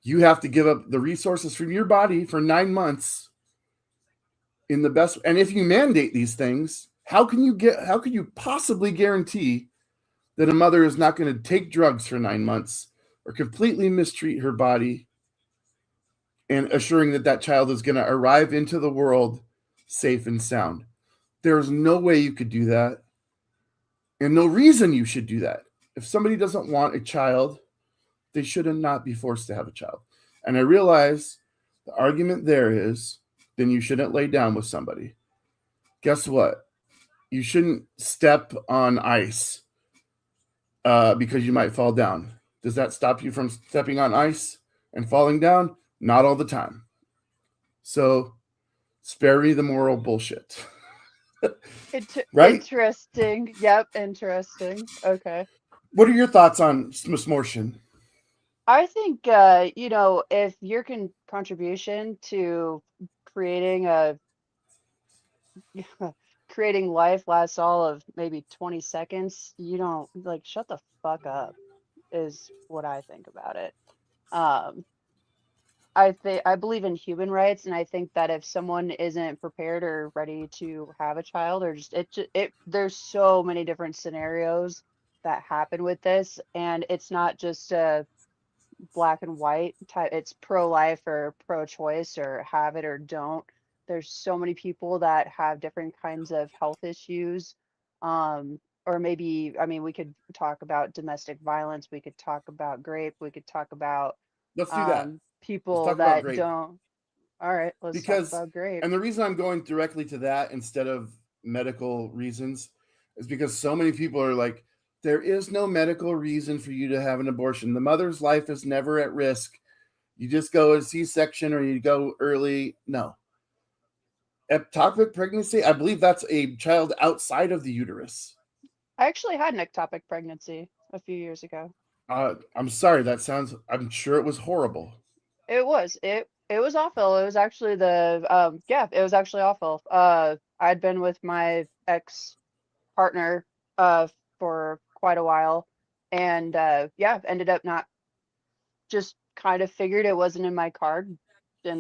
you have to give up the resources from your body for 9 months in the best. And if you mandate these things, how can you possibly guarantee that a mother is not going to take drugs for 9 months or completely mistreat her body and assuring that that child is going to arrive into the world safe and sound? There's no way you could do that, and no reason you should do that. If somebody doesn't want a child, they should not be forced to have a child. And I realize the argument there is then you shouldn't lay down with somebody. Guess what? You shouldn't step on ice because you might fall down. Does that stop you from stepping on ice and falling down? Not all the time. So spare me the moral bullshit. Right? Interesting. Yep, interesting. Okay. What are your thoughts on smortion? I think if your contribution to creating a creating life lasts all of maybe 20 seconds, you don't like shut the fuck up is what I think about it. Um, I believe in human rights, and I think that if someone isn't prepared or ready to have a child, or just there's so many different scenarios that happen with this, and it's not just a black and white type. It's pro-life or pro-choice or have it or don't. There's so many people that have different kinds of health issues. Or maybe, I mean, we could talk about domestic violence, we could talk about grape, we could talk about Let's do that. Let's people talk about that grape. don't. All right, let's talk Because about grape. and the reason I'm going directly to that instead of medical reasons is because so many people are like, there is no medical reason for you to have an abortion. The mother's life is never at risk. You just go a C-section or you go early. No. Ectopic pregnancy, I believe that's a child outside of the uterus. I actually had an ectopic pregnancy a few years ago. I'm sorry, I'm sure it was horrible. It was awful. It was actually it was actually awful. I'd been with my ex partner for quite a while, and yeah, ended up not just kind of figured it wasn't in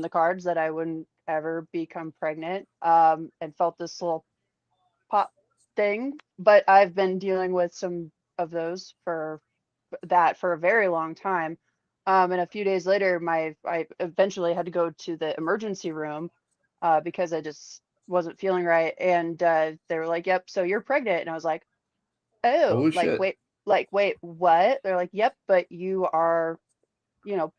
the cards that I wouldn't ever become pregnant. And felt this little pop thing, but I've been dealing with some of those for a very long time. And a few days later, I eventually had to go to the emergency room because I just wasn't feeling right. And they were like, "Yep, so you're pregnant." And I was like, "Oh, Holy shit. like wait, what?" They're like, "Yep, but you are,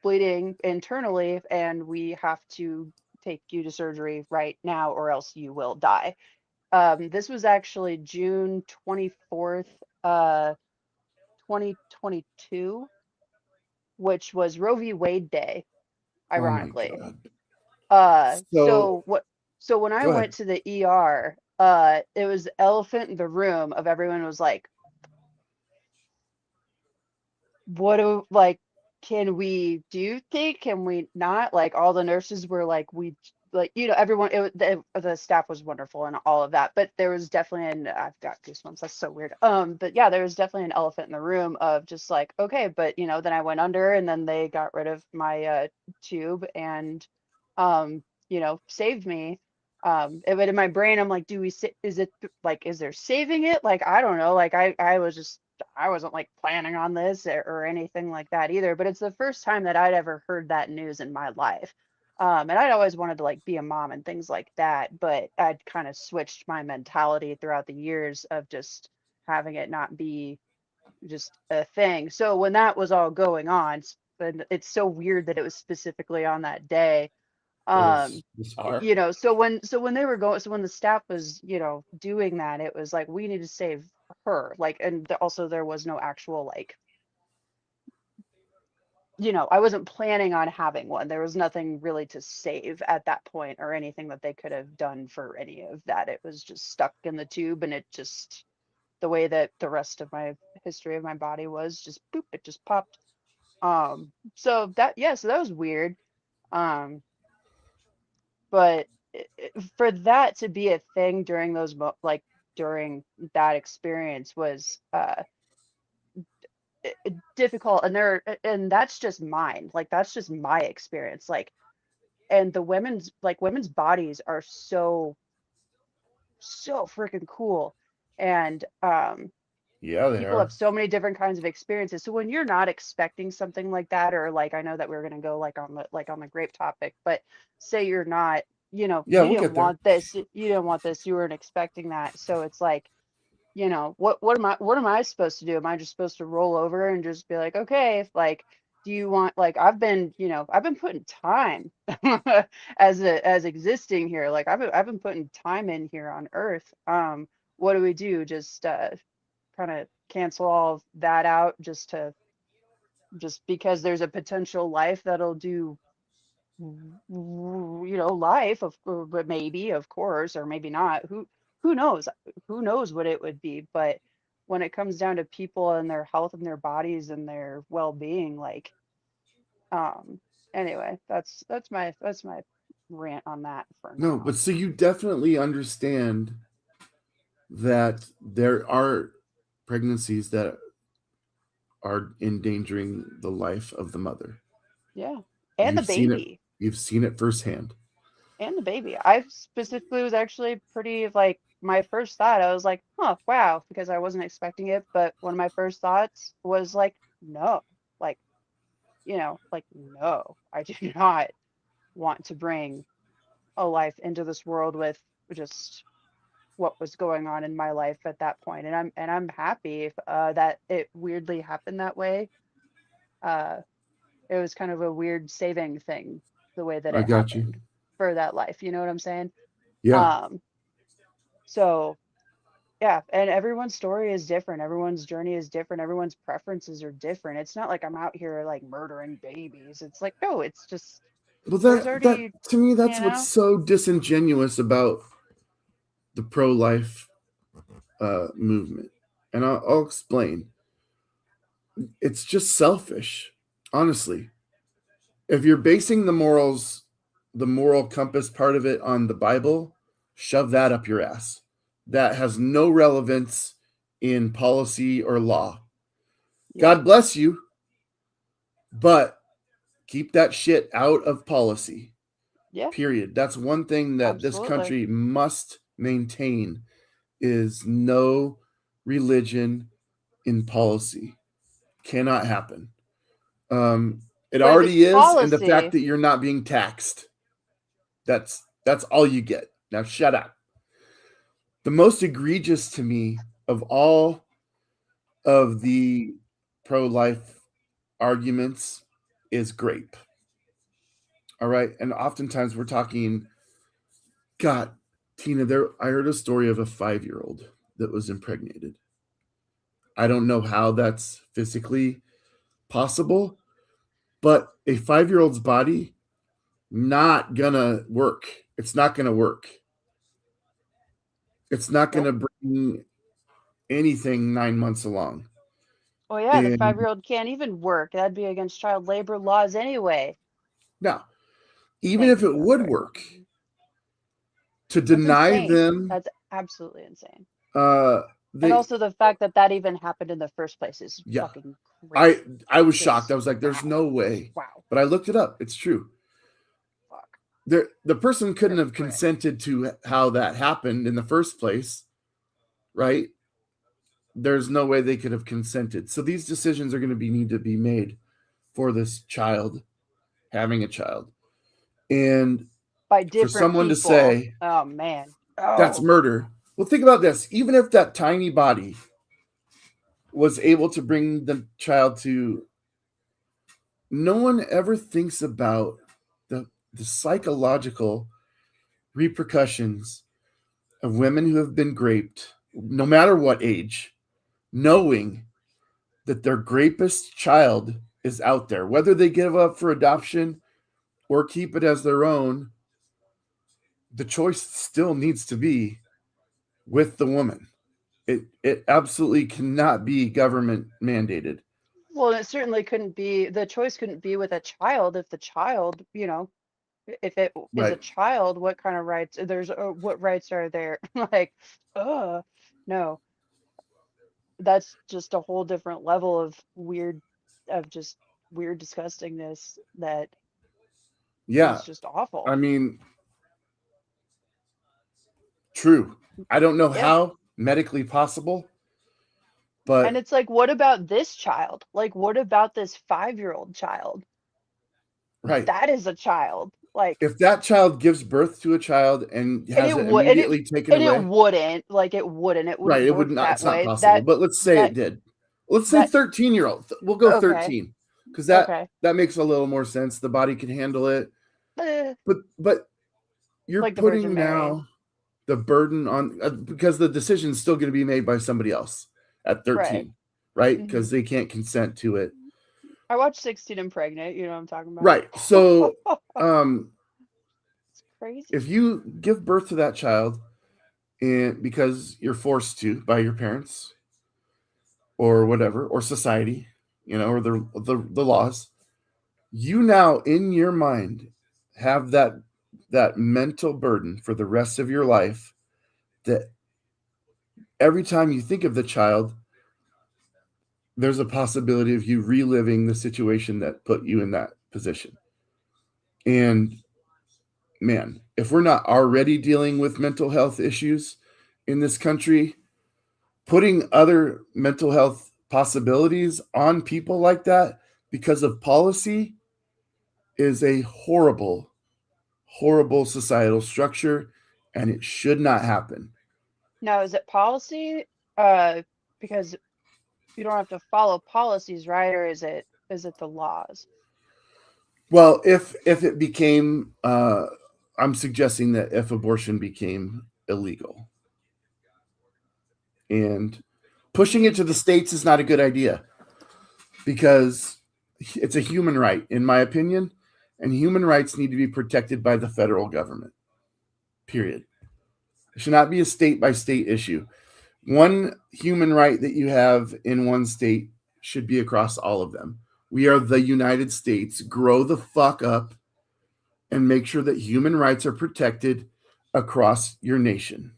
bleeding internally, and we have to take you to surgery right now, or else you will die." This was actually June 24th, 2022, which was Roe v. Wade Day, Oh my ironically. god. Uh, So so what? So when I go went ahead. to the ER, it was the elephant in the room of everyone was like, "What do like? Can we do? Think? Can we not?" Like all the nurses were like, "We like, everyone, the staff was wonderful and all of that, but there was definitely I've got goosebumps. That's so weird. But yeah, there was definitely an elephant in the room of just like, okay, but then I went under and then they got rid of my tube and saved me. But in my brain, I'm like, is it like, is there saving it? Like, I don't know. Like, I wasn't like planning on this or anything like that either. But it's the first time that I'd ever heard that news in my life. And I'd always wanted to like be a mom and things like that, but I'd kind of switched my mentality throughout the years of just having it not be just a thing. So when that was all going on, and it's so weird that it was specifically on that day. It is Um, bizarre. so when they were going, so when the staff was, doing that, it was like we need to save her. Like, and also there was no actual like, I wasn't planning on having one. There was nothing really to save at that point or anything that they could have done for any of that. It was just stuck in the tube and it just, the way that the rest of my history of my body was just boop, it just popped. So that was weird. Um, but for that to be a thing during like during that experience was difficult, and that's just mine. Like that's just my experience. Like, and the women's bodies are so freaking cool, and Yeah, they people have are. so many different kinds of experiences. So when you're not expecting something like that, or like, I know that we are going to go like on the grape topic, but say you're not, Yeah, we'll get there. you didn't want this, you weren't expecting that. So it's like, what am I supposed to do? Am I just supposed to roll over and just be like, okay, like, do you want, like, I've been putting time as existing here. Like I've been putting time in here on Earth. What do we do? Just kind of cancel all of that out just because there's a potential life that'll do life but maybe, of course, or maybe not. Who knows? Who knows what it would be? But when it comes down to people and their health and their bodies and their well-being, like, um anyway, that's my rant on that for No, now. but so you definitely understand that there are pregnancies that are endangering the life of the mother. Yeah, and the You've seen it. baby. You've seen it firsthand. And the baby. I specifically was actually pretty like, my first thought, I was like, huh, wow, because I wasn't expecting it. But one of my first thoughts was like, no, like, like, no, I do not want to bring a life into this world with just what was going on in my life at that point. And I'm happy if, that it weirdly happened that way. Uh, it was kind of a weird saving thing, the way that I it got you. happened for that life. You know what I'm saying? Yeah. Um, so yeah, and everyone's story is different. Everyone's journey is different. Everyone's preferences are different. It's not like I'm out here like murdering babies. It's like, no, it's just Well, there's that already, to me, you that's what's know, so disingenuous about the pro-life movement, and I'll explain. It's just selfish, honestly. If you're basing the moral compass part of it on the Bible, shove that up your ass. That has no relevance in policy or law. yep, God bless you, but keep that shit out of policy. yeah, Period. That's one thing that this absolutely. country must maintain is no religion in policy. Cannot happen. It But if it's already is, and the fact policy, that you're not being taxed. That's all you get. Now shut up. The most egregious to me of all of the pro-life arguments is grape. All right, and oftentimes we're talking. God, Tina, there. I heard a story of a 5-year-old that was impregnated. I don't know how that's physically possible, but a 5-year-old's body not gonna work. It's not gonna work. It's not nope. gonna bring anything 9 months along. Oh yeah, the And 5-year-old can't even work. That'd be against child labor laws anyway. now, even Thank if you, it that's would very work, important. to That's deny insane. them, That's absolutely insane. uh, And they, also the fact that that even happened in the first place is yeah, fucking I crazy. I was shocked. I Just was like, "There's wow. no way," Wow. but I looked it up. It's true. Fuck. The person couldn't have Right. consented to how that happened in the first place, right? There's no way they could have consented. So these decisions are going to be need to be made for this child having a child, and By for different someone to people. say Oh man. that's Oh. murder. Well, think about this. Even if that tiny body was able to bring the child to, no one ever thinks about the the psychological repercussions of women who have been raped, no matter what age, knowing that their rapist child is out there, whether they give up for adoption or keep it as their own. The choice still needs to be with the woman. It absolutely cannot be government mandated. Well, it certainly couldn't be, the choice couldn't be with a child if the child, if it is a Right. child, what kind of rights what rights are there? Like, no, that's just a whole different level of just weird disgustingness that Yeah. is just I awful. mean, true. I don't know Yeah. how medically possible, And but it's like, what about this child? Like, what about this 5-year-old child? right. That is a child. Like, If that child gives birth to a child and and has it it would, immediately taken away, it right, wouldn't it would work not, that it's not way. possible. But let's say That, it did. Let's say that, 13-year-old. We'll go okay, 13 because that okay. that makes a little more sense. The body can handle it. Eh, But you're like the Virgin putting Mary. now the burden on, because the decision's still going to be made by somebody else at Right. 13, right? Hmm. Because they can't consent to it. I watched 16 and Pregnant, you know what I'm talking about. Right. So um It's crazy. if you give birth to that child and because you're forced to by your parents or whatever, or society, or the laws, you now in your mind have that mental burden for the rest of your life, that every time you think of the child, there's a possibility of you reliving the situation that put you in that position. And man, if we're not already dealing with mental health issues in this country, putting other mental health possibilities on people like that because of policy is a horrible, horrible societal structure, and it should not happen. Now, is it policy? Uh, because you don't have to follow policies, right? Or is it the laws? Well, if it became, I'm suggesting that if abortion became illegal, and pushing it to the states is not a good idea, because it's a human right, in my opinion, and human rights need to be protected by the federal government. Period. It should not be a state by state issue. One human right that you have in one state should be across all of them. We are the United States. Grow the fuck up and make sure that human rights are protected across your nation.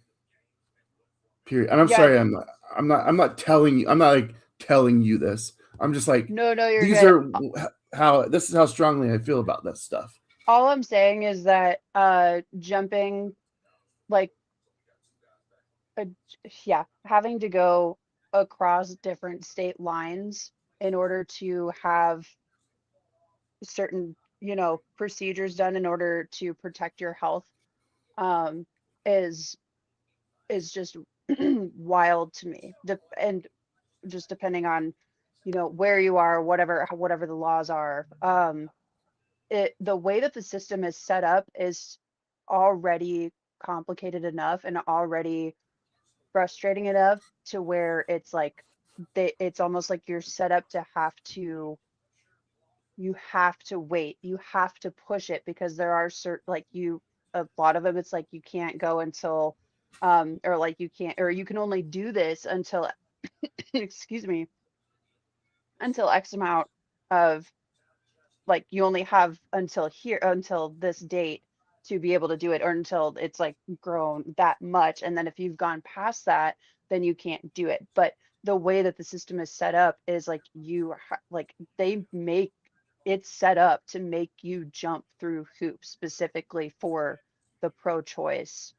Period. And I'm Yeah, sorry, I'm not telling you. I'm not like telling you this. I'm just like, no, you're these good. are how this is how strongly I feel about this stuff. All I'm saying is that jumping, like, uh, yeah, having to go across different state lines in order to have certain, procedures done in order to protect your health, um, is just wild to me. And just depending on, where you are, whatever the laws are. The way that the system is set up is already complicated enough and already frustrating enough to where it's like it's almost like you're set up to you have to wait, you have to push it because there are certain, like, a lot of them, it's like you can't go until or like you can't, or you can only do this until excuse me, until X amount of, like, you only have until this date, to be able to do it, or until it's like grown that much. And then if you've gone past that, then you can't do it. But the way that the system is set up is like like they make it's set up to make you jump through hoops specifically for the pro-choice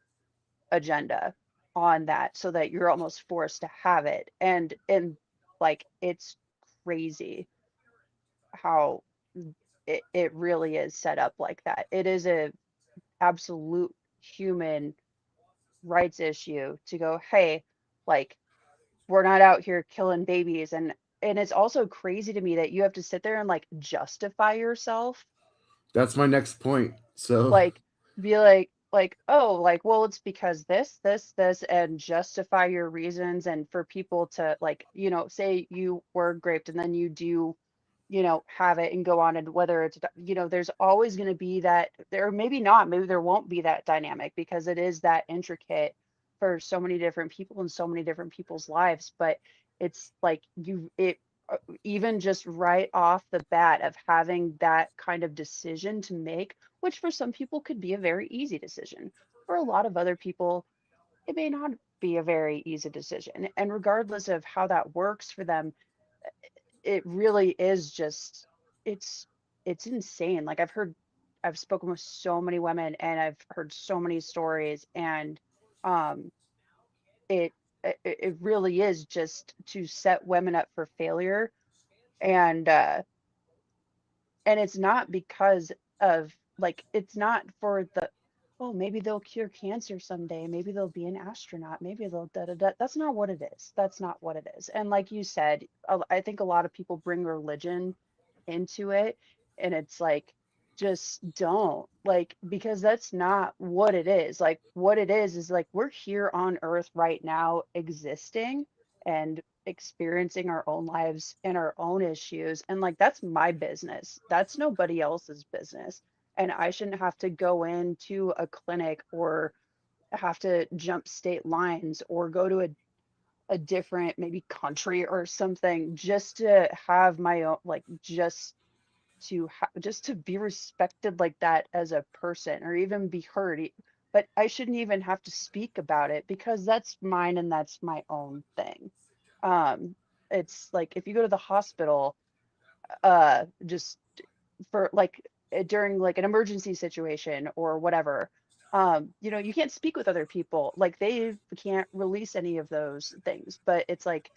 agenda on that, so that you're almost forced to have it. And like it's crazy how it really is set up like that. It is a absolute human rights issue to go, hey, like we're not out here killing babies. And it's also crazy to me that you have to sit there and like justify yourself, That's my next point. So like be like oh, like, well, it's because this, and justify your reasons. And for people to like, say you were raped and then you do, have it and go on, and whether it's, there's always going to be that there, maybe not, maybe there won't be that dynamic, because it is that intricate for so many different people and so many different people's lives. But it's like even just right off the bat of having that kind of decision to make, which for some people could be a very easy decision. For a lot of other people, it may not be a very easy decision. And regardless of how that works for them, it really is just, it's it's insane. Like I've spoken with so many women and I've heard so many stories, and um it it really is just to set women up for failure. And uh and it's not because of, like, it's not for the, oh, maybe they'll cure cancer someday, maybe they'll be an astronaut, maybe they'll da da da. That's not what it is. That's not what it is. And like you said, I think a lot of people bring religion into it, and it's like, just don't, like, because that's not what it is. Like, what it is like, we're here on earth right now, existing and experiencing our own lives and our own issues, and like, that's my business, that's nobody else's business. And I shouldn't have to go into a clinic or have to jump state lines or go to a different maybe country or something just to have my own, like, just to be respected like that as a person, or even be heard. But I shouldn't even have to speak about it, because that's mine and that's my own thing. um it's like, if you go to the hospital, just for like, during like an emergency situation or whatever, you can't speak with other people, like they can't release any of those things. But it's like,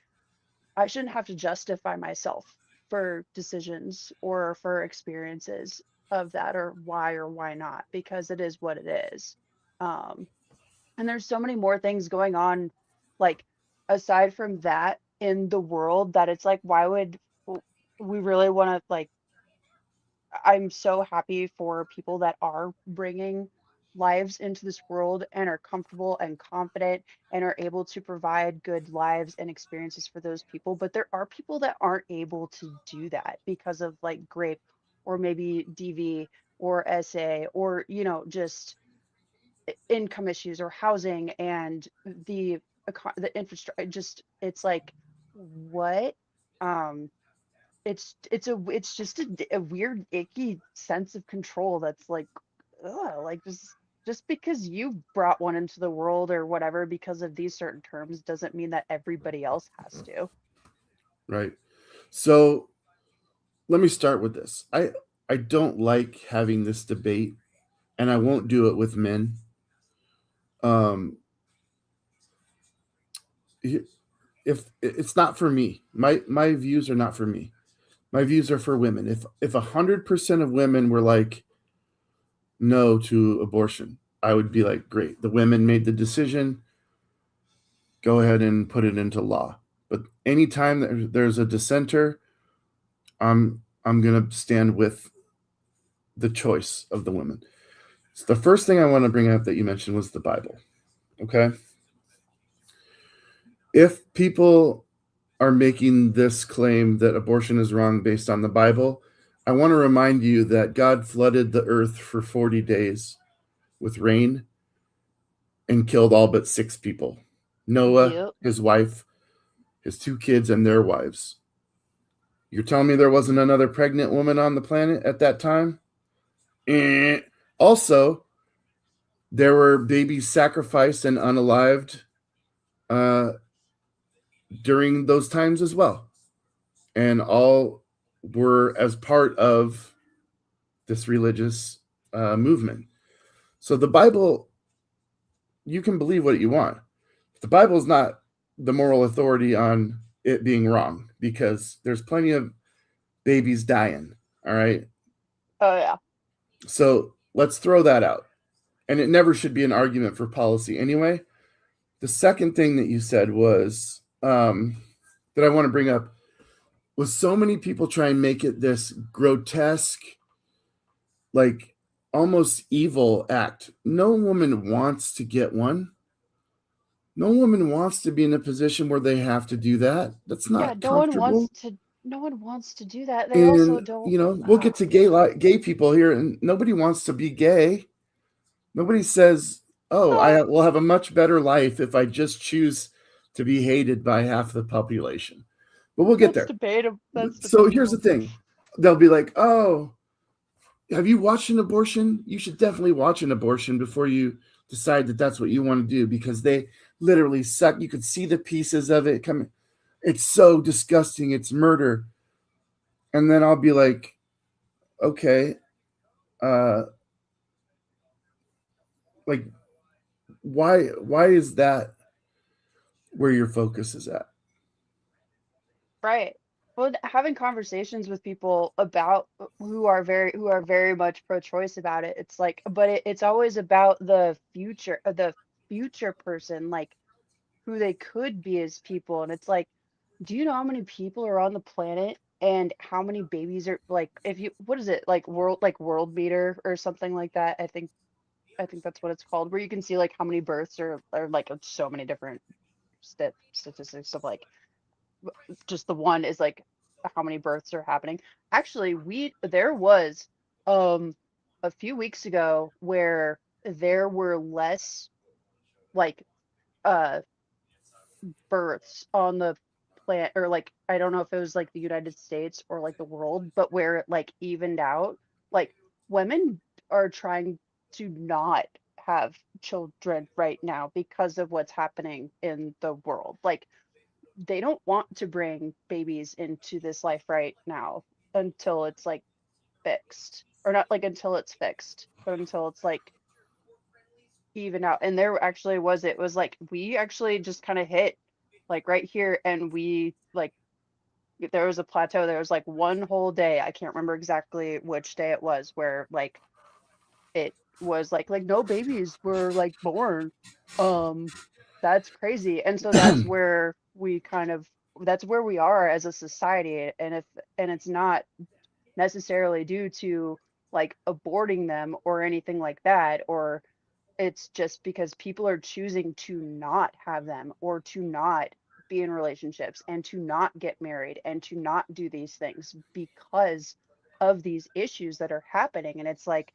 I shouldn't have to justify myself for decisions or for experiences of that, or why not, because it is what it is. Um, and there's so many more things going on, like, aside from that in the world, that it's like, why would we really want to, like, I'm so happy for people that are bringing lives into this world and are comfortable and confident and are able to provide good lives and experiences for those people. But there are people that aren't able to do that because of like grape, or maybe DV, or SA, or, just income issues or housing, and the infrastructure. Just, it's like, what? Um, it's just a weird icky sense of control that's like, ugh, like, just because you brought one into the world or whatever, because of these certain terms, doesn't mean that everybody else has to. right. So let me start with this. I don't like having this debate, and I won't do it with men. Um, if it's not for me, my views are not for me. My views are for women. If 100% of women were like no to abortion, I would be like, great. The women made the decision. Go ahead and put it into law. But anytime there's a dissenter, I'm gonna stand with the choice of the women. So the first thing I want to bring up that you mentioned was the Bible. Okay, if people are making this claim that abortion is wrong based on the Bible, I want to remind you that God flooded the earth for 40 days with rain and killed all but 6 people: Noah, Yep. his wife, his 2 kids, and their wives. You're telling me there wasn't another pregnant woman on the planet at that time? Also, There were babies sacrificed and unalived uh, during those times as well, and all were as part of this religious movement. So the Bible, you can believe what you want. The Bible is not the moral authority on it being wrong, because there's plenty of babies dying. All right. Oh yeah. So let's throw that out. And it never should be an argument for policy anyway. The second thing that you said was that I want to bring up was so many people try and make it this grotesque, like almost evil act. No woman wants to get one. No woman wants to be in a position where they have to do that. That's Yeah, not comfortable. no one wants to do that. They also And don't we'll get to gay people here, and nobody wants to be gay. Nobody says, "Oh, uh, I will have a much better life if I just choose to be hated by half the population." But we'll get that's there. debatable. That's So here's the debatable. thing. They'll be like, "Oh, have you watched an abortion? You should definitely watch an abortion before you decide that that's what you want to do, because they literally suck. You could see the pieces of it coming. It's so disgusting. It's murder." And then I'll be like, "Okay, uh, like why is that where your focus is at?" Right. Well, having conversations with people about who are very much pro-choice about it, it's like, but it's always about the future person, like who they could be as people. And it's like, do you know how many people are on the planet and how many babies are like, if you, what is it, like world meter or something like that? I think that's what it's called, where you can see like how many births are like so many different statistics of like just the one is like how many births are happening. Actually, we there was um a few weeks ago where there were less like uh births on the planet, or like I don't know if it was like the United States or like the world, but where it like evened out. Like women are trying to not have children right now because of what's happening in the world. Like they don't want to bring babies into this life right now until it's like fixed, or not like until it's fixed, but until it's like even out. And there actually was, it was like we actually just kind of hit like right here, and we like there was a plateau. There was like one whole day, I can't remember exactly which day it was, where like it was like no babies were like born. um that's crazy. And so that's where we kind of, that's where we are as a society. And if, and it's not necessarily due to like aborting them or anything like that, or it's just because people are choosing to not have them, or to not be in relationships, and to not get married, and to not do these things because of these issues that are happening. And it's like,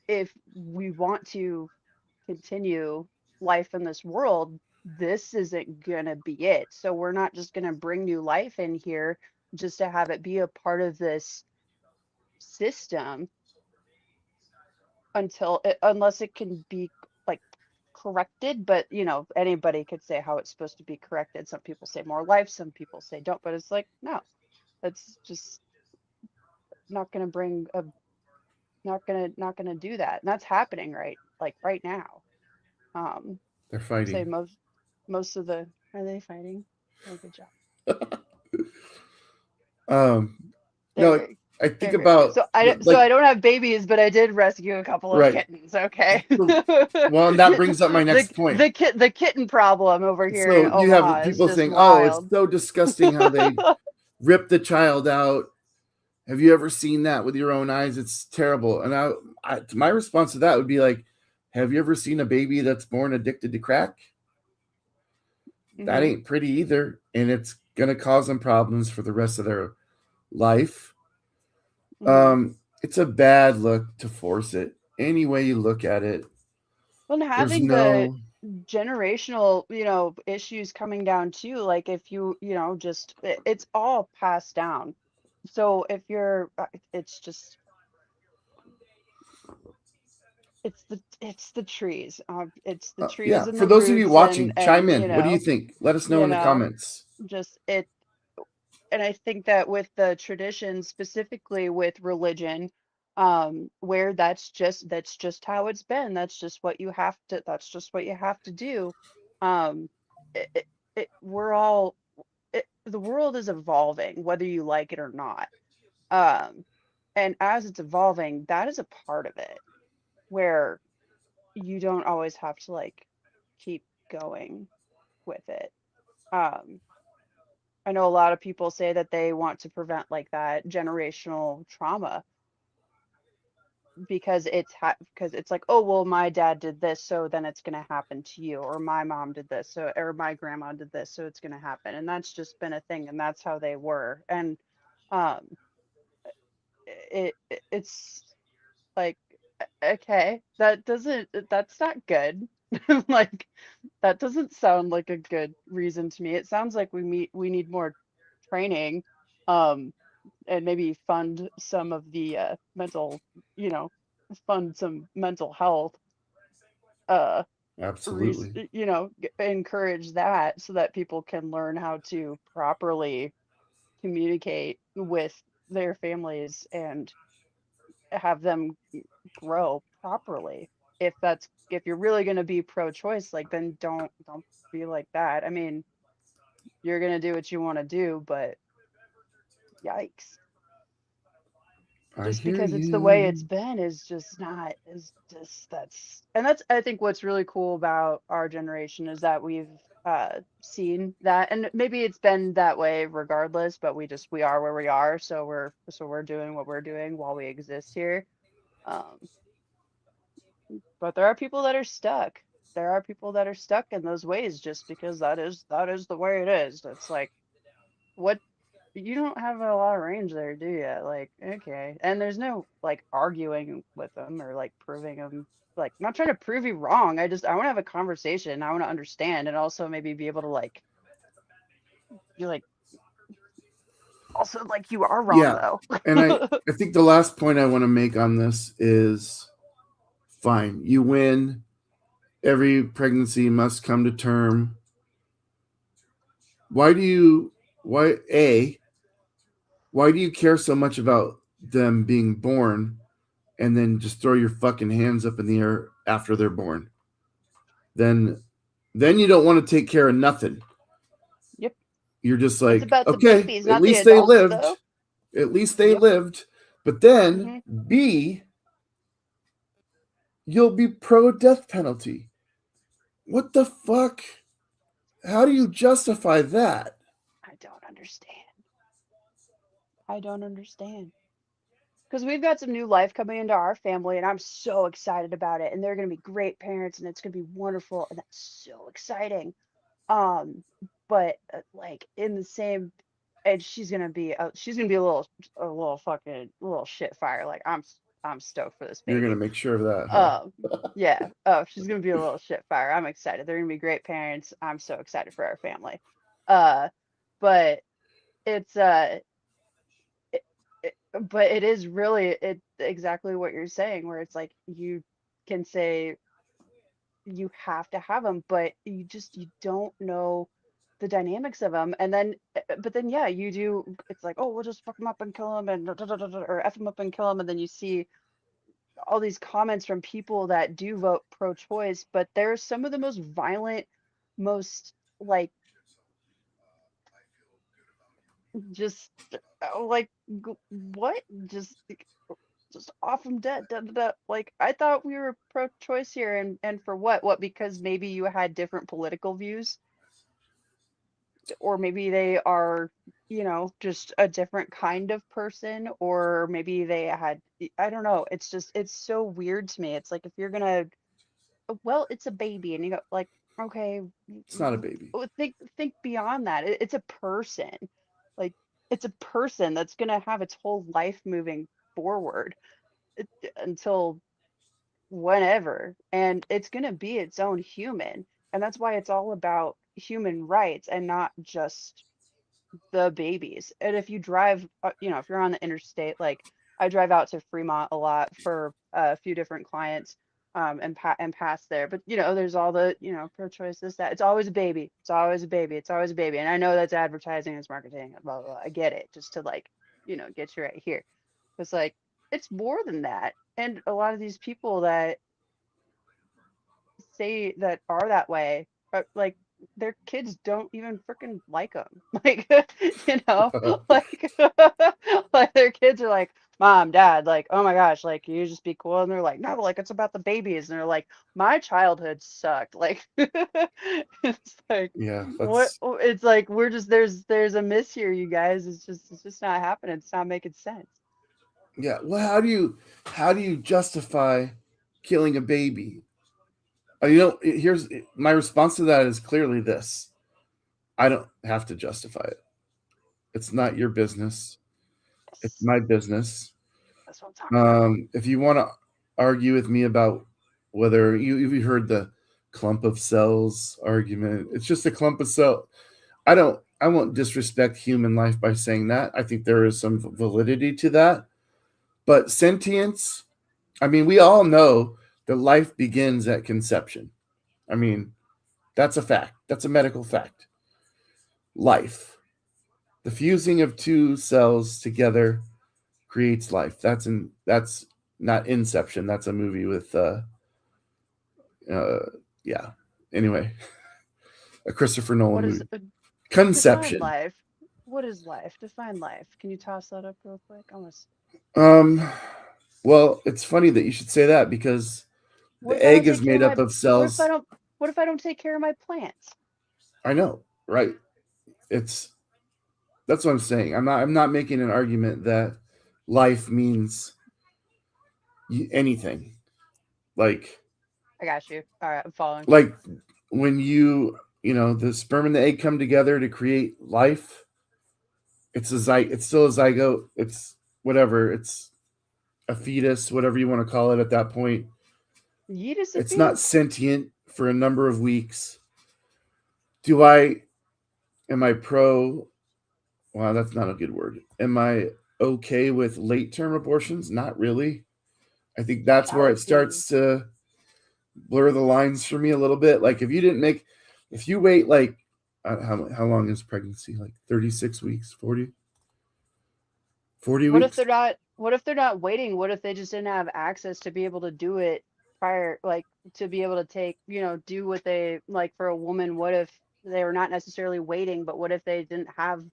if we want to continue life in this world, this isn't going to be it. So we're not just going to bring new life in here just to have it be a part of this system until it, unless it can be like corrected. But you know, anybody could say how it's supposed to be corrected. Some people say more life, some people say don't, but it's like, no, that's just not going to bring a, not going to do that. And that's happening right like right now. um They're say fighting. most of the, are they fighting? Oh, good job. um They're no, very, I think they're very cute. about So like I don't have babies, but I did rescue a couple of right. kittens. Okay. So, well, and that brings up my the next point. the kitten problem over here in So you have Omaha is people just saying, "Oh, it's wild. so disgusting how they rip the child out. Have you ever seen that with your own eyes? It's terrible." And my response to that would be like, "Have you ever seen a baby that's born addicted to crack? That Hmm. ain't pretty either, and it's gonna cause them problems for the rest of their life." Hmm. It's a bad look to force it. Any way you look at it, And there's having the no. generational, you know, issues coming down too, like if you know, just it's all passed down. So if you're, it's just it's the trees. It's the trees Yeah, and for the those of you roots watching, chime and in. What do you think? Let us know you in the know, comments. just it. And I think that with the tradition, specifically with religion, where that's just how it's been. That's just what you have to do. Um, it, it, we're all the world is evolving, whether you like it or not. Um, and as it's evolving, that is a part of it where you don't always have to like keep going with it. Um, I know a lot of people say that they want to prevent like that generational trauma because because it's like, oh well, my dad did this, so then it's gonna happen to you, or my mom did this, so or my grandma did this, so it's gonna happen, and that's just been a thing, and that's how they were, and um, it's like, okay, that's not good. Like that doesn't sound like a good reason to me. It sounds like we need more training, um, and maybe fund some of the mental, you know, fund some mental health, uh, Absolutely. encourage that so that people can learn how to properly communicate with their families and have them grow properly. If you're really going to be pro-choice, like then don't be like that. I mean, you're going to do what you want to do, but yikes. I Just hear because it's the way it's you. been is just not is just that's I think what's really cool about our generation is that we've seen that, and maybe it's been that way regardless, but we are where we are, so we're doing what we're doing while we exist here. Um, but there are people that are stuck. There are people that are stuck in those ways just because that is the way it is. It's like, what, you don't have a lot of range there, do you? Like, okay. And there's no like arguing with them or like proving them, like, I'm not trying to prove you wrong. I want to have a conversation. I want to understand and also maybe be able to like be like, also like you are wrong Yeah. though. And I think the last point I want to make on this is fine. You win. Every pregnancy must come to term. Why do you, why, A, why do you care so much about them being born and then just throw your fucking hands up in the air after they're born? Then, then you don't want to take care of nothing. Yep. You're just It's like, about the okay, babies, at not the least they adults lived. though. At least they Yep. lived. But then, Hmm. B, you'll be pro death penalty. What the fuck? How do you justify that? I don't understand. I don't understand. Because we've got some new life coming into our family, and I'm so excited about it. And they're going to be great parents, and it's going to be wonderful, and that's so exciting. Um, but like in the same, and she's gonna be a little fucking little shit fire. Like I'm stoked for this You're gonna baby. make sure of that, Um, huh? yeah. Oh, she's gonna be a little shit fire. I'm excited. They're gonna be great parents. I'm so excited for our family. Uh, but it's it, but it is really exactly what you're saying, where it's like you can say you have to have them, but you don't know the dynamics of them, and then but then yeah, you do. It's like, oh, we'll just fuck them up and kill them and or f them up and kill them, and then you see all these comments from people that do vote pro-choice, but they're some of the most violent, most like just like what just off them dead. Da, da, da. Like I thought we were pro-choice here, and for what? What? Because maybe you had different political views, or maybe they are, just a different kind of person, or maybe they had. I don't know. It's so weird to me. It's like if you're gonna, well, it's a baby, and you go like, okay, It's not a baby. think beyond that. It's a person, like it's a person that's gonna have its whole life moving forward until whenever, and it's going to be its own human, and that's why it's all about human rights and not just the babies. And if you drive, if you're on the interstate, like I drive out to Fremont a lot for a few different clients, and past there. But there's all the pro-choice, this, that. It's always a baby. It's always a baby. It's always a baby. And I know that's advertising, it's marketing, blah blah blah. I get it, just to like get you right here. It's like it's more than that. And a lot of these people that say that are that way, but like their kids don't even freaking like them. Like, like, like their kids are like, Mom, Dad, like, oh my gosh, like, can you just be cool? And they're like, no, like, it's about the babies. And they're like, my childhood sucked. Like, it's like, Yeah, what? that's It's like we're just there's a miss here, you guys. It's just not happening. It's not making sense. yeah. Well, how do you justify killing a baby? Here's my response to that is clearly this: I don't have to justify it. It's not your business. It's Yes, my business. that's what I'm talking about. If you want to argue with me about whether you've heard the clump of cells argument, it's just a clump of cell. I won't disrespect human life by saying that. I think there is some validity to that. But sentience, I mean, we all know that life begins at conception. I mean, that's a fact. That's a medical fact. Life, the fusing of two cells together creates life. That's not Inception. That's a movie with uh yeah. Anyway, a Christopher Nolan What is movie. define Conception. life? What is life? Define life. Can you toss that up real quick? Almost. Um well, it's funny that you should say that because What the if I don't egg take is care of made my up of what if I cells. don't what if I don't take care of my plants? I know, right? It's That's what I'm saying. I'm not making an argument that life means anything. Like I got you. All right, I'm following. like when the sperm and the egg come together to create life, it's still a zygote. It's whatever. It's a fetus, whatever you want to call it at that point. Yeet is a It's not fetus. sentient for a number of weeks. Do I am I pro Well, that's not a good word. Am I okay with late term abortions? Not really. I think that's That where it would be starts to blur the lines for me a little bit. Like if you wait like how long is pregnancy? Like 36 weeks, 40 what if weeks? they're not waiting? What if they just didn't have access to be able to do it prior, like to be able to do what they like for a woman? What if they were not necessarily waiting, but what if they didn't have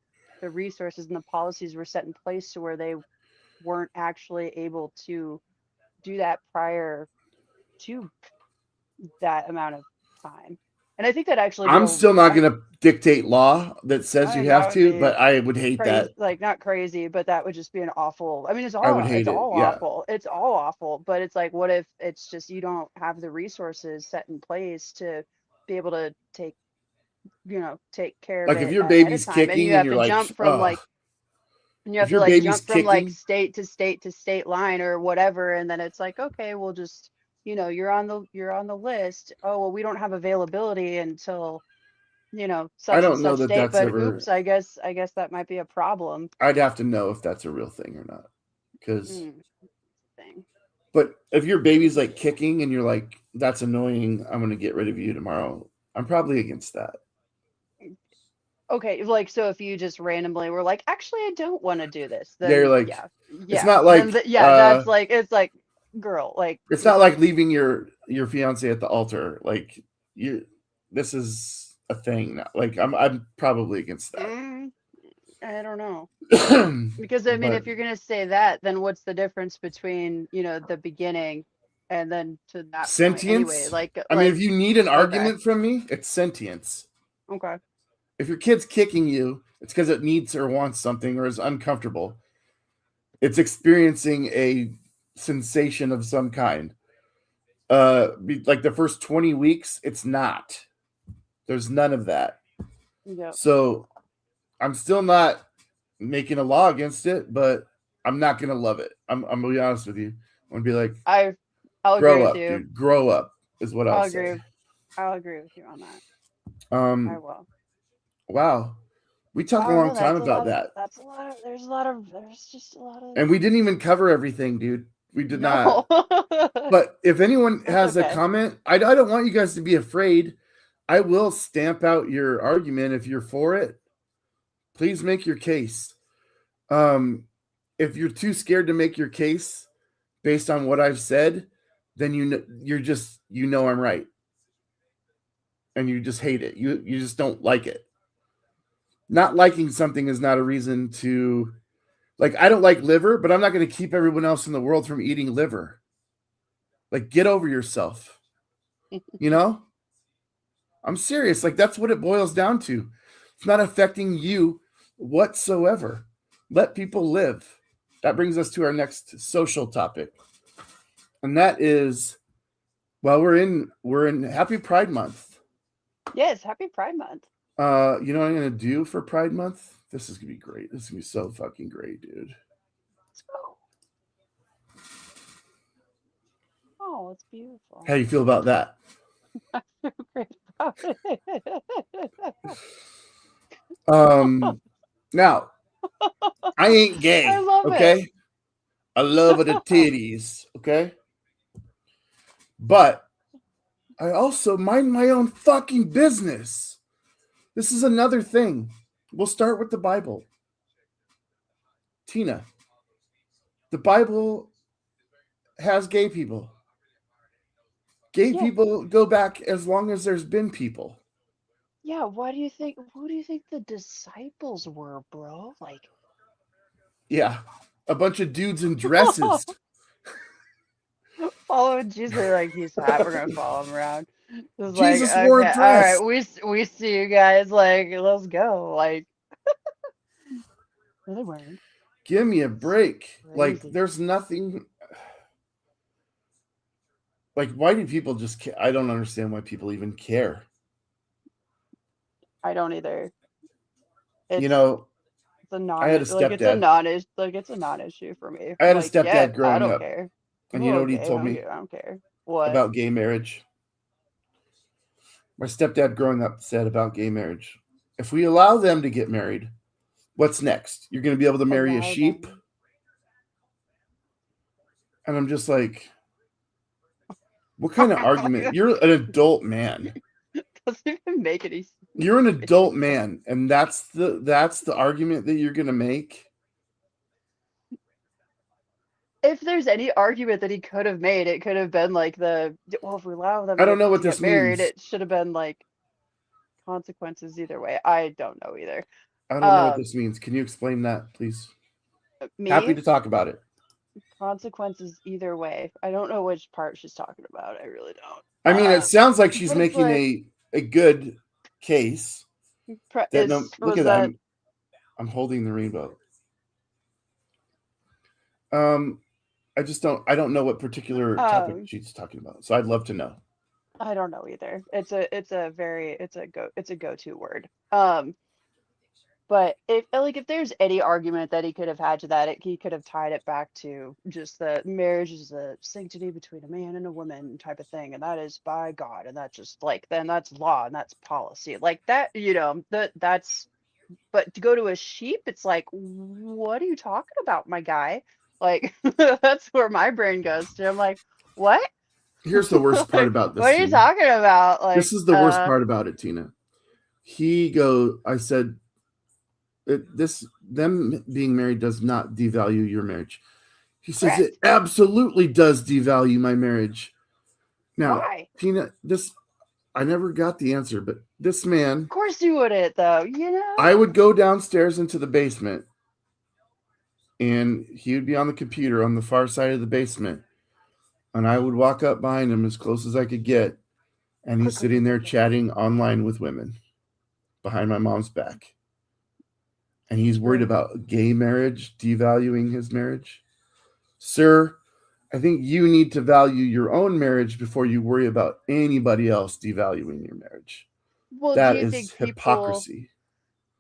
the resources and the policies were set in place to where they weren't actually able to do that prior to that amount of time? And I think that'd actually be I'm a still not going to dictate law that says I you think that have would to, be but I would hate that. crazy, like not crazy, but that would just be an awful. I mean, it's I all would it's hate it. all Yeah. awful. It's all awful, but it's like, what if it's just you don't have the resources set in place to be able to take care of Like if it your ahead of baby's time, and you kicking and have you're to like, jump from oh, like and you if have to your like baby's jump from like kicking, state to state to state line or whatever, and then it's like, okay, we'll just you're on the list. Oh, well, we don't have availability until I such and don't know such that date, that's but ever, oops, I guess that might be a problem. I'd have to know if that's a real thing or not. Because Mm, thing. But if your baby's like kicking and you're like, that's annoying, I'm going to get rid of you tomorrow, I'm probably against that. Okay, like so if you just randomly were like, actually, I don't want to do this, They're then like, yeah, it's yeah, not then like, that's like it's like, girl, like it's not like leaving your fiance at the altar. Like you, this is a thing now. Like I'm probably against mm, I don't know. that. Because I mean, But if you're gonna say that, then what's the difference between, the beginning and then to that point anyway? sentience, I mean, Like, if you need an okay, argument from me, it's sentience. okay, If your kid's kicking you, it's because it needs or wants something or is uncomfortable. It's experiencing a sensation of some kind. Like the first 20 weeks, it's not. There's none of that. yep. So I'm still not making a law against it, but I'm not gonna love it. I'm gonna be honest with you. I'm gonna be like, I I'll agree grow with up, you. dude. Grow up is what I'll I'll say. agree. I'll agree with you on that. I Um, will. wow. We talked a Wow, long no, time that's a about lot of that. that's a lot of there's a lot of there's just a lot of And we didn't even cover everything, dude. We did No. not. But if anyone That's has a okay. comment, I don't want you guys to be afraid. I will stamp out your argument if you're for it. Please make your case. If you're too scared to make your case based on what I've said, then you know I'm right, and you just hate it. You just don't like it. Not liking something is not a reason to like. I don't like liver, but I'm not going to keep everyone else in the world from eating liver. Like, get over yourself. You know, I'm serious. Like, that's what it boils down to. It's not affecting you whatsoever. Let people live. That brings us to our next social topic. And that is, well, we're in Happy Pride Month. Yes, happy Pride Month. You know what I'm gonna do for Pride Month? This is gonna be great. This is gonna be so fucking great, dude. Let's go. Oh, it's beautiful. How do you feel about that? I feel great about it. Now, I ain't gay, I love okay? it. I love the titties, okay? But I also mind my own fucking business. This is another thing. We'll start with the Bible. Tina, the Bible has gay people. Gay Yeah. people go back as long as there's been people. Yeah, who do you think the disciples were, bro? Like, Yeah, a bunch of dudes in dresses. following Jesus, like he's hot. We're gonna follow him around. Just like, Jesus wore a okay, all right, dress. we see you guys. Like, let's go. Like, no, they weren't. Give me a break. Like, Crazy. there's nothing. Like, why do people just care? I don't understand why people even care. I don't either. You It's know, it's a I had a stepdad. it's a non-issue for me. I had a Like, yeah, stepdad I growing don't up, care. and you People know are what he gay. told me I don't care. What? about gay marriage? My stepdad growing up said about gay marriage: if we allow them to get married, what's next? You're going to be able to marry a Allow sheep? them. And I'm just like, what kind of argument? You're an adult man. Doesn't even make any sense. You're an adult man, and that's the argument that you're gonna make. If there's any argument that he could have made, it could have been like well, if we allow them I don't know to what get this married, means. it should have been like consequences either way. I don't know either. I don't know what this means. Can you explain that, please? Happy Me, to talk about it. consequences either way. I don't know which part she's talking about. I really don't. I mean, it sounds like she's But it's making like, a good case. That no, look was at that. that I'm holding the rainbow. I don't know what particular topic she's talking about. So I'd love to know. I don't know either. It's a go-to word. But if there's any argument that he could have had to that, he could have tied it back to just the marriage is a sanctity between a man and a woman type of thing, and that is by God, and that's just like then that's law and that's policy like that. That's. But to go to a sheep, it's like, what are you talking about, my guy? Like that's where my brain goes to. I'm like, what? Here's the worst part Like, about what this are you scene. talking about? Like, This is the worst part about it, Tina. I said, them being married does not devalue your marriage. He says it correct. absolutely does devalue my marriage. Now, Why? Tina, I never got the answer, but this man, Of course you wouldn't, though. I would go downstairs into the basement, and he would be on the computer on the far side of the basement, and I would walk up behind him as close as I could get, and he's sitting there chatting online with women behind my mom's back. And he's worried about gay marriage devaluing his marriage. Sir, I think you need to value your own marriage before you worry about anybody else devaluing your marriage. Well, That is hypocrisy.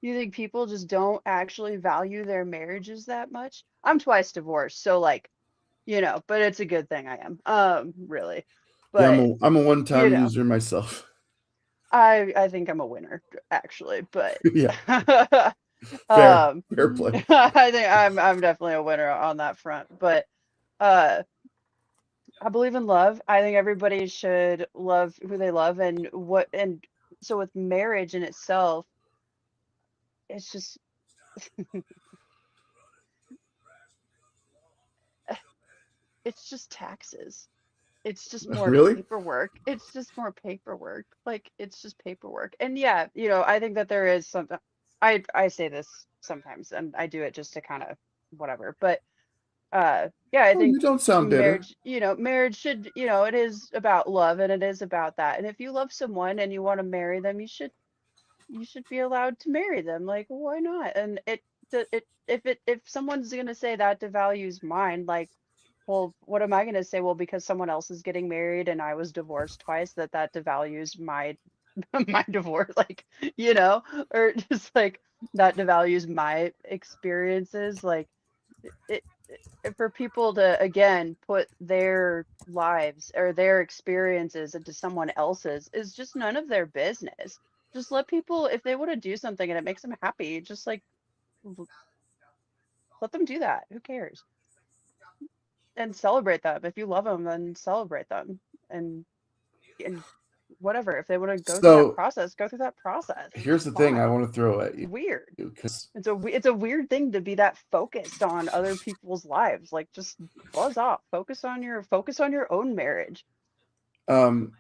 you think people just don't actually value their marriages that much? I'm twice divorced, so like, but it's a good thing I am. Really. Yeah, But I'm a one-time loser myself. I think I'm a winner, actually, but Yeah. Fair play. I think I'm definitely a winner on that front. But I believe in love. I think everybody should love who they love, and so with marriage in itself, it's just it's just taxes. It's just more Really? paperwork. It's just more paperwork. Like it's just paperwork. And yeah, I think that there is some I say this sometimes and I do it just to kind of whatever. But yeah, I Oh, you think don't sound bitter. marriage should, it is about love and it is about that. And if you love someone and you want to marry them, you should be allowed to marry them. Like, why not? And if someone's gonna say that devalues mine, like, well, what am I gonna say? Well, because someone else is getting married and I was divorced twice, that devalues my my divorce, like, or just like that devalues my experiences. Like, it, for people to again put their lives or their experiences into someone else's is just none of their business. Just let people, if they want to do something and it makes them happy, just like let them do that. Who cares? And celebrate them. If you love them, then celebrate them. And whatever. If they want to go through that So process, go through that process. here's It's the thing I fine. want to throw at you Weird. because It's a weird thing to be that focused on other people's lives. Like, just buzz off. Focus on your own marriage. um,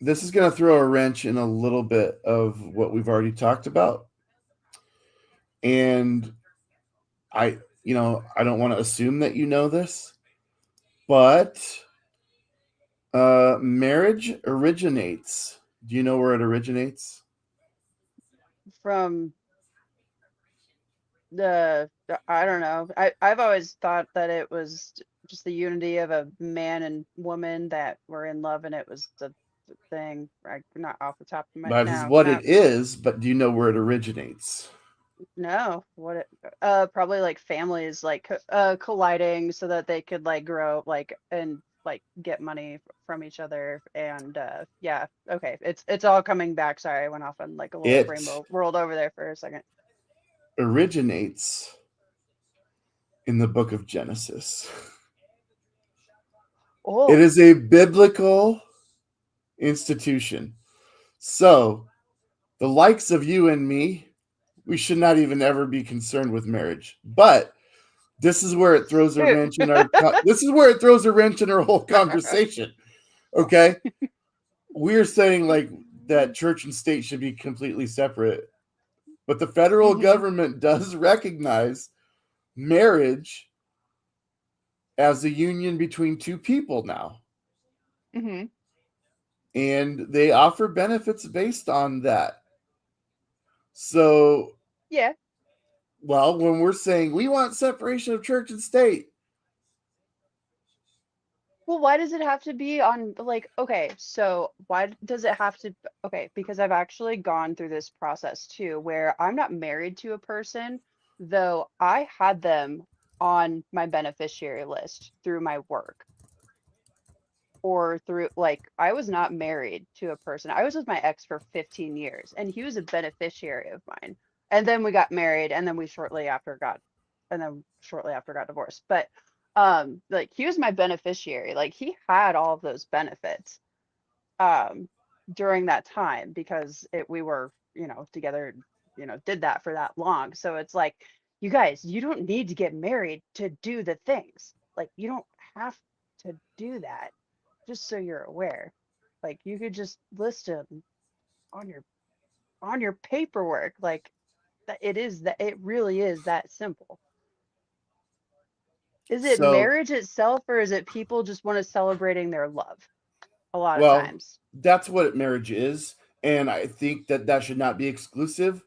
this is going to throw a wrench in a little bit of what we've already talked about. And I don't want to assume that you know this, but marriage originates. Do you know where it originates? From I don't know. I've always thought that it was just the unity of a man and woman that were in love, and it was the thing. Not off the top of my That is no, what no, it is, but do you know where it originates? no. Probably like families like colliding so that they could like grow like and like get money from each other and yeah, okay. It's all coming back. Sorry, I went off on like a little It rainbow world over there for a second. originates in the book of Genesis. It Oh, is a biblical institution. So, the likes of you and me, we should not even ever be concerned with marriage. But this is where it throws a wrench in our this is where it throws a wrench in our whole conversation. Okay? We're saying like that church and state should be completely separate. But the federal hmm government does recognize marriage as a union between two people now. hmm And they offer benefits based on that. So, Yeah. well, when we're saying we want separation of church and state, Well, why does it have to be on like, okay, so why does it have to, okay, because I've actually gone through this process too, where I'm not married to a person, though I had them on my beneficiary list through my work or through like I was not married to a person. I was with my ex for 15 years and he was a beneficiary of mine. And then we got married and then shortly after got divorced. But like he was my beneficiary. Like he had all of those benefits um during that time because we were, together, did that for that long. So it's like, you guys, you don't need to get married to do the things. Like you don't have to do that, just so you're aware. Like you could just list them on your paperwork. Like it really is that simple. Is it so, marriage itself or is it people just want to celebrating their love a lot of well, times? that's what marriage is. And I think that that should not be exclusive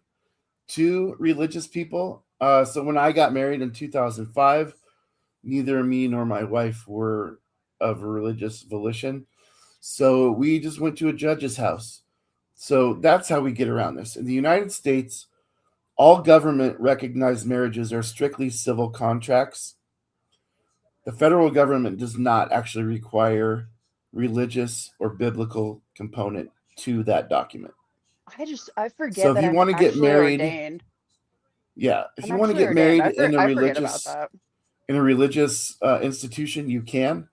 to religious people. So when I got married in 2005, neither me nor my wife were of a religious volition. So we just went to a judge's house. So that's how we get around this. In the United States, all government recognized marriages are strictly civil contracts. The federal government does not actually require religious or biblical component to that document. I So forget if that you I'm want to get actually married, ordained. yeah, if I'm you want to actually get ordained. married in a I forget about that. religious institution, you can.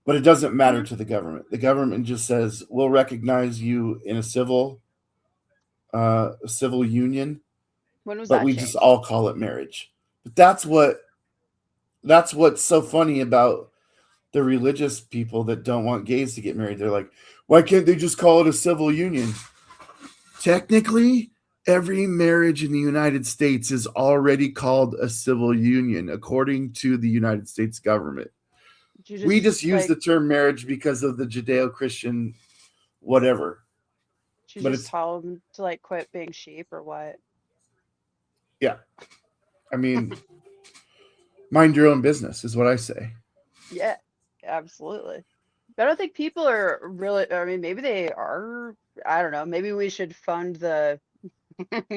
But it doesn't matter to the government. The government just says, we'll recognize you in a civil union, When was but that we just changed? all call it marriage. But that's what's so funny about the religious people that don't want gays to get married. They're like, why can't they just call it a civil union? Technically, every marriage in the United States is already called a civil union, according to the United States government. Did you We just just use the term marriage because of the Judeo-Christian whatever. did you But just it's, tell them to like quit being sheep or what? yeah. I mean, mind your own business is what I say. Yeah, absolutely. But I don't think people are really, I mean, maybe they are. I don't know. Maybe we should fund the,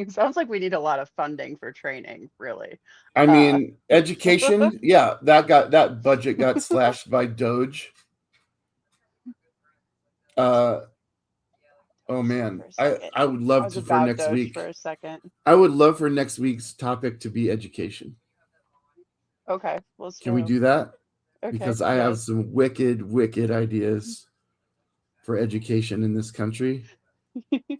sounds like we need a lot of funding for training, really. I Uh, mean, education, yeah, that budget got slashed by Doge. Uh, oh man, for a I second. I would I love was to for about next Doge week. for a second. I would love for next week's topic to be education. Okay, let's Can we go. do that? Okay, Because I have yes. some wicked ideas for education in this country,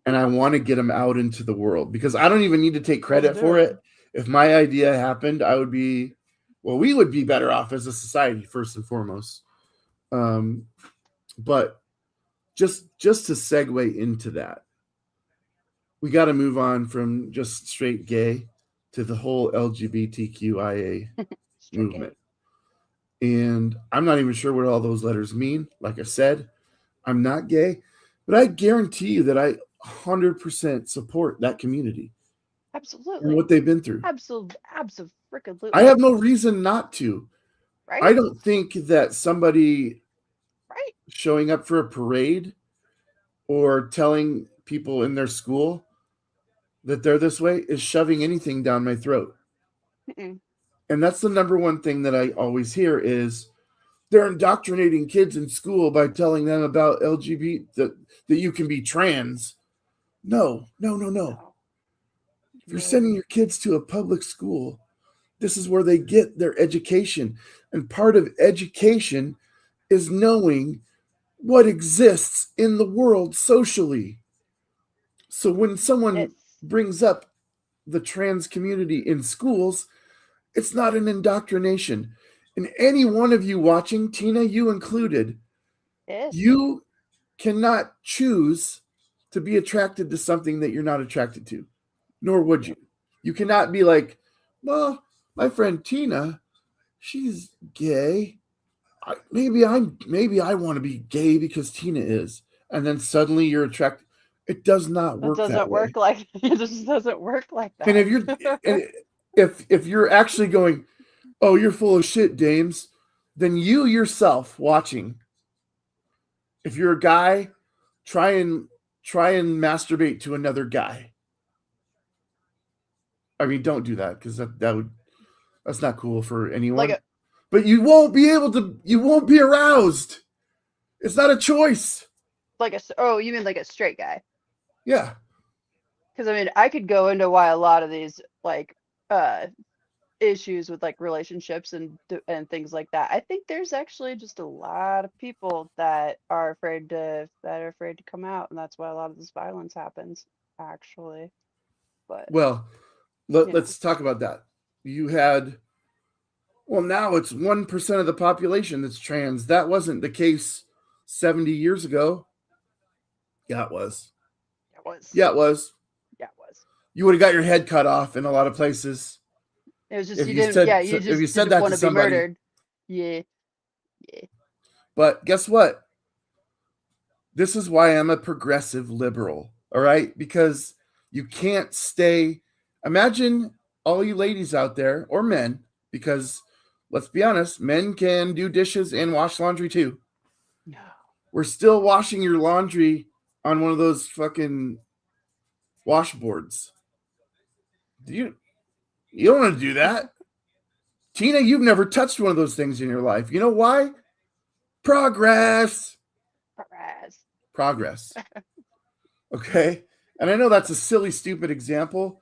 and I want to get them out into the world because I don't even need to take Let's credit do for it. it. If my idea happened, I would be, well, we would be better off as a society first and foremost. But just to segue into that, we got to move on from just straight gay to the whole LGBTQIA Straight movement. gay. And I'm not even sure what all those letters mean. Like I said, I'm not gay, but I guarantee you that I 100% support that community and Absolutely. what they've been through. I have Absolutely. no reason not to. I Right? don't think that somebody Right? showing up for a parade or telling people in their school that they're this way is shoving anything down my throat. Mm-mm. And that's the number one thing that I always hear is they're indoctrinating kids in school by telling them about LGBT, that you can be trans. No, no, no, no. No. If you're sending No. your kids to a public school, this is where they get their education. And part of education is knowing what exists in the world socially. So when Yes. someone brings up the trans community in schools, it's not an indoctrination. And any one of you watching, Tina, you included, Yes. you cannot choose to be attracted to something that you're not attracted to, nor would you. Yep. You cannot be like, well, my friend Tina, she's gay. Maybe I want to be gay because Tina is, and then suddenly you're attracted. It does not That work that doesn't way. work like it just doesn't work like And that. and if you're actually going, oh, you're full of shit, Dames, then you yourself watching, if you're a guy, try and masturbate to another guy. I mean, don't do that because that's not cool for Like anyone. a But you won't be able to. You won't be aroused. It's not a choice. oh, you mean like a straight guy? Yeah. Because I mean, I could go into why a lot of these like uh issues with like relationships and things like that. I think there's actually just a lot of people that are afraid to come out, and that's why a lot of this violence happens, actually. But Well, you know, let's talk about that. You had, well, now it's 1% of the population that's trans. That wasn't the case 70 years ago. Yeah, it was. it was, Yeah, it was. yeah, it was. You would have got your head cut off in a lot of places It was just if you you didn't, said yeah, you if you just said didn't that want to to be somebody. murdered. Yeah, yeah. But guess what? This is why I'm a progressive liberal. All right, because you can't stay. Imagine all you ladies out there or men, because let's be honest, men can do dishes and wash laundry too. No, We're still washing your laundry on one of those fucking washboards. You don't want to do that. Tina, you've never touched one of those things in your life. You know why? Progress. Perez. Progress. Okay? And I know that's a silly, stupid example,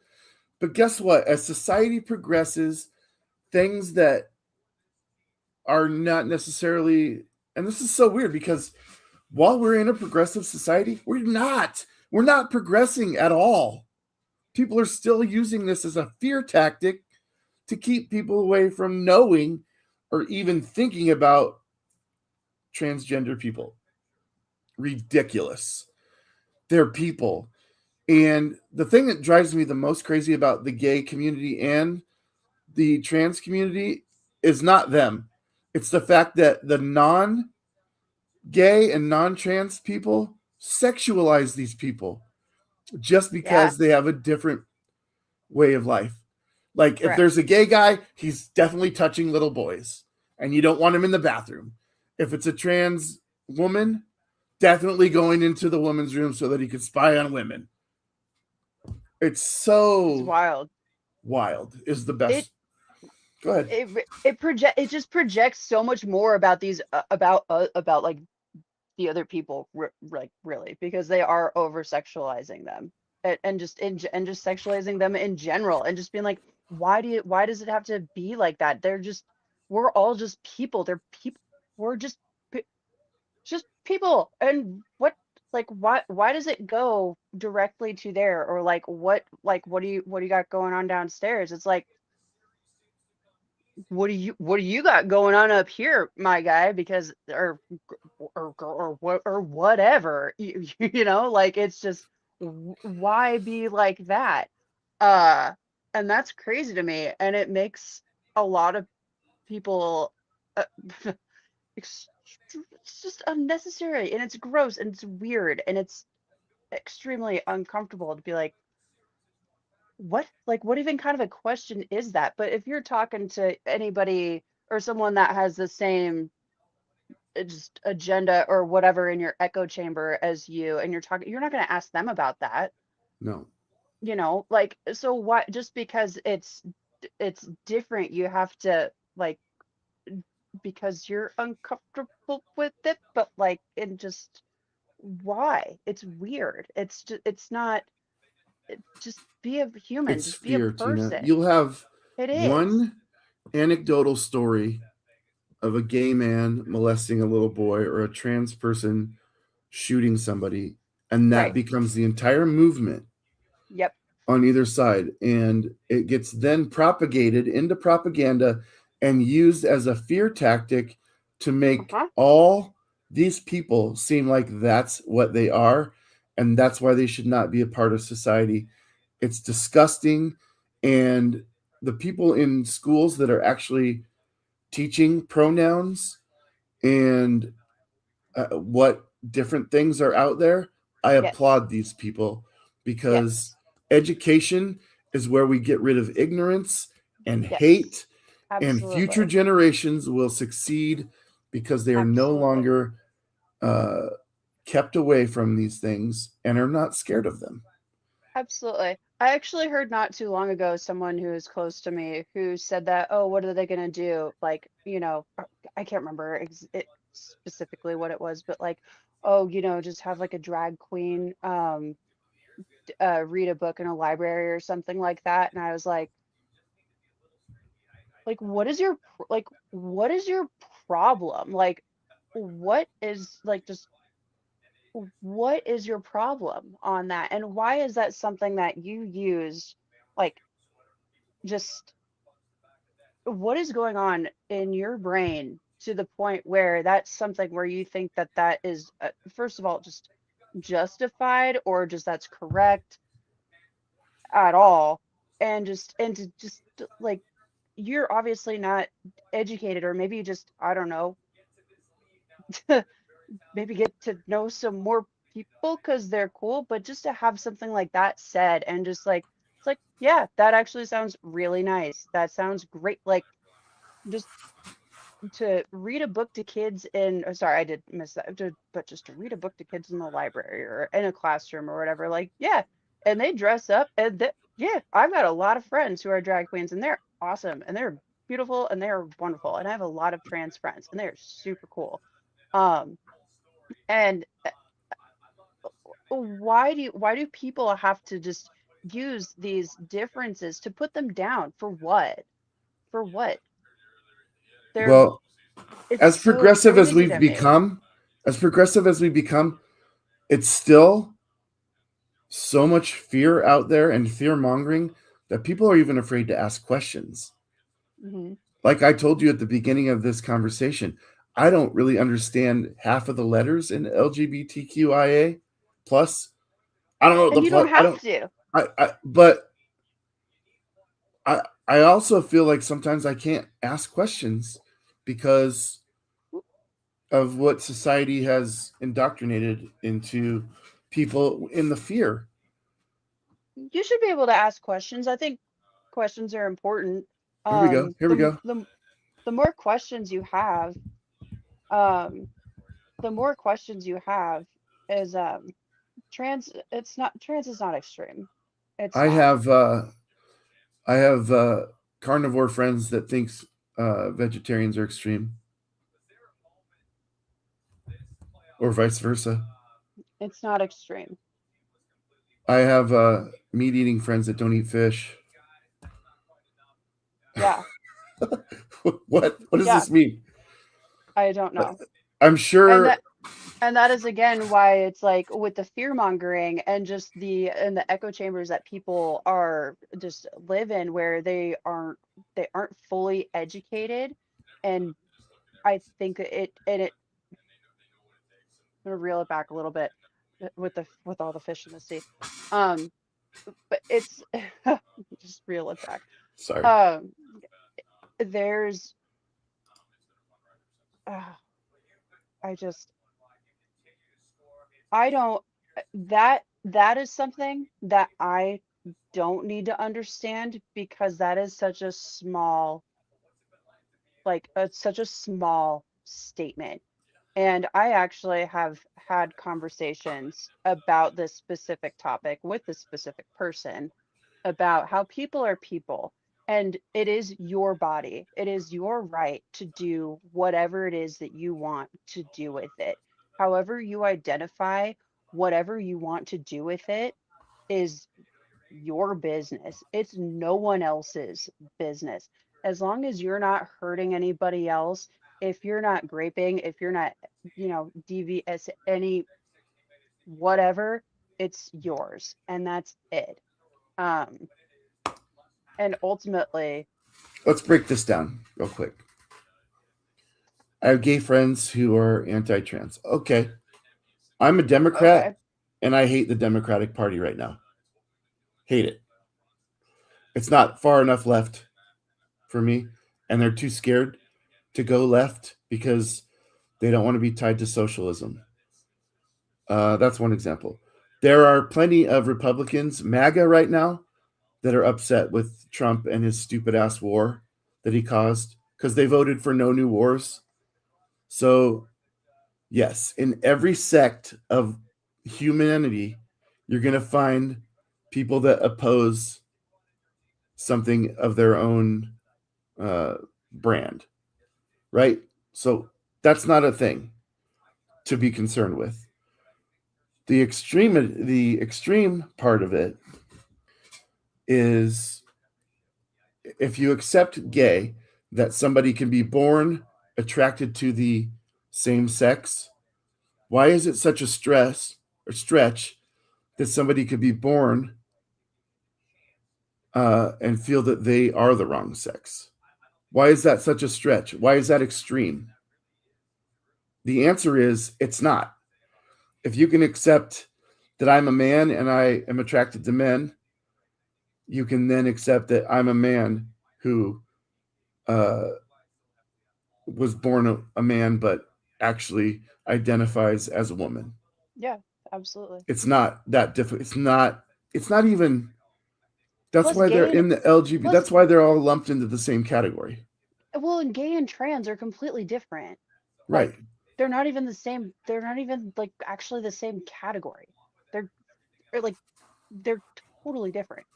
but guess what? As society progresses, things that are not necessarily And this is so weird because while we're in a progressive society, we're not. We're not progressing at all. People are still using this as a fear tactic to keep people away from knowing or even thinking about transgender people. Ridiculous. They're people. And the thing that drives me the most crazy about the gay community and the trans community is not them. It's the fact that the non gay and non trans people sexualize these people just Yeah, because they have a different way of life. Like if correct. there's a gay guy, he's definitely touching little boys and you don't want him in the bathroom. If it's a trans woman, definitely going into the woman's room so that he could spy on women. It's It's so wild. wild is the It best. Go ahead. it just projects so much more about these about like the other people like really because they are over sexualizing them and just sexualizing them in general and just being like why does it have to be like that? They're just we're all just people. They're people. We're just people. And what like why does it go directly to there or like what do you got going on downstairs? It's like what do you got going on up here, my guy? Because or what or whatever you know, like it's just why be like that? Uh, and that's crazy to me, and it makes a lot of people uh, it's just unnecessary, and it's gross, and it's weird, and it's extremely uncomfortable to be like, what? Like, what even kind of a question is that? But if you're talking to anybody or someone that has the same just agenda or whatever in your echo chamber as you, and you're talking, you're not going to ask them about that, No, you know? Like, so why? Just because it's different, you have to like because you're uncomfortable with it, but like, and just why? It's weird. It's just, it's not. Just be a human. it's Just be a fear, Tina. person. You'll have It is. one anecdotal story of a gay man molesting a little boy or a trans person shooting somebody, and that Right. becomes the entire movement Yep. on either side. And it gets then propagated into propaganda and used as a fear tactic to make Uh-huh. all these people seem like that's what they are. And that's why they should not be a part of society. It's disgusting. And the people in schools that are actually teaching pronouns and what different things are out there, I Yes. applaud these people because Yes. education is where we get rid of ignorance and Yes. hate, and future Absolutely. generations will succeed because they are no Absolutely. longer uh, kept away from these things and are not scared of them. Absolutely. I actually heard not too long ago someone who is close to me who said that, oh, what are they going to do? Like, you know, I can't remember specifically what it was, but like, oh, you know, just have like a drag queen read a book in a library or something like that. And I was like, what is your what is your problem? Like, what is like just what is your problem on that? And why is that something that you use like just what is going on in your brain to the point where that's something where you think that that is first of all just justified or just that's correct at all and to just like you're obviously not educated or maybe you just I don't know maybe get to know some more people because they're cool, but just to have something like that said and just like it's like yeah that actually sounds really nice, that sounds great, like just to read a book to kids in sorry I did miss that but just to read a book to kids in the library or in a classroom or whatever, like yeah, and they dress up and yeah, I've got a lot of friends who are drag queens and they're awesome and they're beautiful and they're wonderful, and I have a lot of trans friends and they're super cool. um and why do people have to just use these differences to put them down for what? For what? They're Well, it's as so progressive as crazy we've to me. become, as progressive as we become, it's still so much fear out there and fear mongering that people are even afraid to ask questions. Hmm. Like I told you at the beginning of this conversation, I don't really understand half of the letters in LGBTQIA plus. I don't know And the you plus. don't have to. But I also feel like sometimes I can't ask questions because of what society has indoctrinated into people in the fear. You should be able to ask questions. I think questions are important. Here we go. Here we The go. the more questions you have, um, the more questions you have is trans is not extreme. It's I not. have I have carnivore friends that thinks vegetarians are extreme, or vice versa. It's not extreme. I have meat eating friends that don't eat fish. Yeah. What does Yeah. this mean? I don't know. I'm And sure. that is again why it's like with the fear mongering and just the echo chambers that people are just live in where they aren't fully educated. And I think I'm gonna reel it back a little bit with all the fish in the sea. Um, but it's just reel it back. Sorry. Um, there's uh, I just I don't that is something that I don't need to understand because that is such a small such a small statement. And I actually have had conversations about this specific topic with this specific person about how people are people, and it is your body. It is your right to do whatever it is that you want to do with it. However you identify, whatever you want to do with it is your business. It's no one else's business. As long as you're not hurting anybody else, if you're not graping, if you're not, devious, any whatever, it's yours. And that's it. Um, and ultimately, Let's break this down real quick. I have gay friends who are anti-trans. Okay, I'm a Democrat, okay, and I hate the Democratic Party right now. Hate it. It's not far enough left for me, and they're too scared to go left because they don't want to be tied to socialism. That's one example. There are plenty of Republicans, MAGA right now, that are upset with Trump and his stupid ass war that he caused because they voted for no new wars. So, yes, in every sect of humanity, you're going to find people that oppose something of their own uh, brand, right? So, that's not a thing to be concerned with. The extreme part of it is if you accept gay, that somebody can be born attracted to the same sex, why is it such a stress or stretch that somebody could be born and feel that they are the wrong sex? Why is that such a stretch? Why is that extreme? The answer is it's not. If you can accept that I'm a man and I am attracted to men, you can then accept that I'm a man who uh, was born a man but actually identifies as a woman. yeah, absolutely. It's not that difficult. It's not even. That's Plus why they're gay and in the LGBT. plus That's why they're all lumped into the same category. well, and gay and trans are completely different. Right. Like they're not even like actually the same category. They're, they're like they're totally different.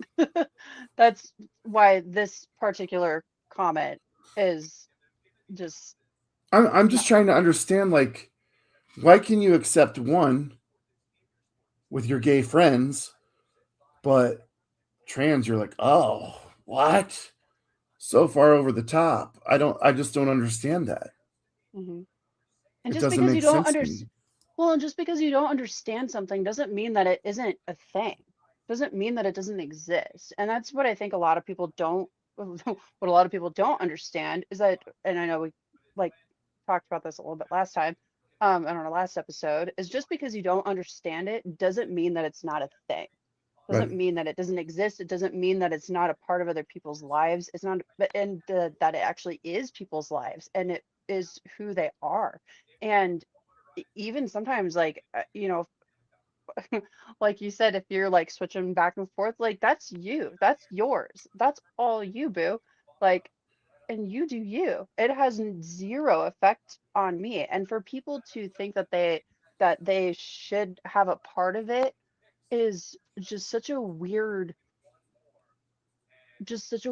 That's why this particular comment is just I'm just no. trying to understand, like, why can you accept one with your gay friends, but trans, you're like, oh, what? So far over the top. I just don't understand that. Hmm. And It just doesn't because you make don't sense to me. understand, well, and just because you don't understand something doesn't mean that it isn't a thing. Doesn't mean that it doesn't exist. And that's what I think a lot of people don't, what a lot of people don't understand is that, and I know we like talked about this a little bit last time, on our last episode, is just because you don't understand it doesn't mean that it's not a thing. Right. Doesn't mean that it doesn't exist. It doesn't mean that it's not a part of other people's lives. It's not, but and that it actually is people's lives and it is who they are. And even sometimes, like like you said, if you're like switching back and forth, like that's you, that's yours, that's all you, boo. Like, and you do you. It has zero effect on me. And for people to think that they should have a part of it is just such a weird,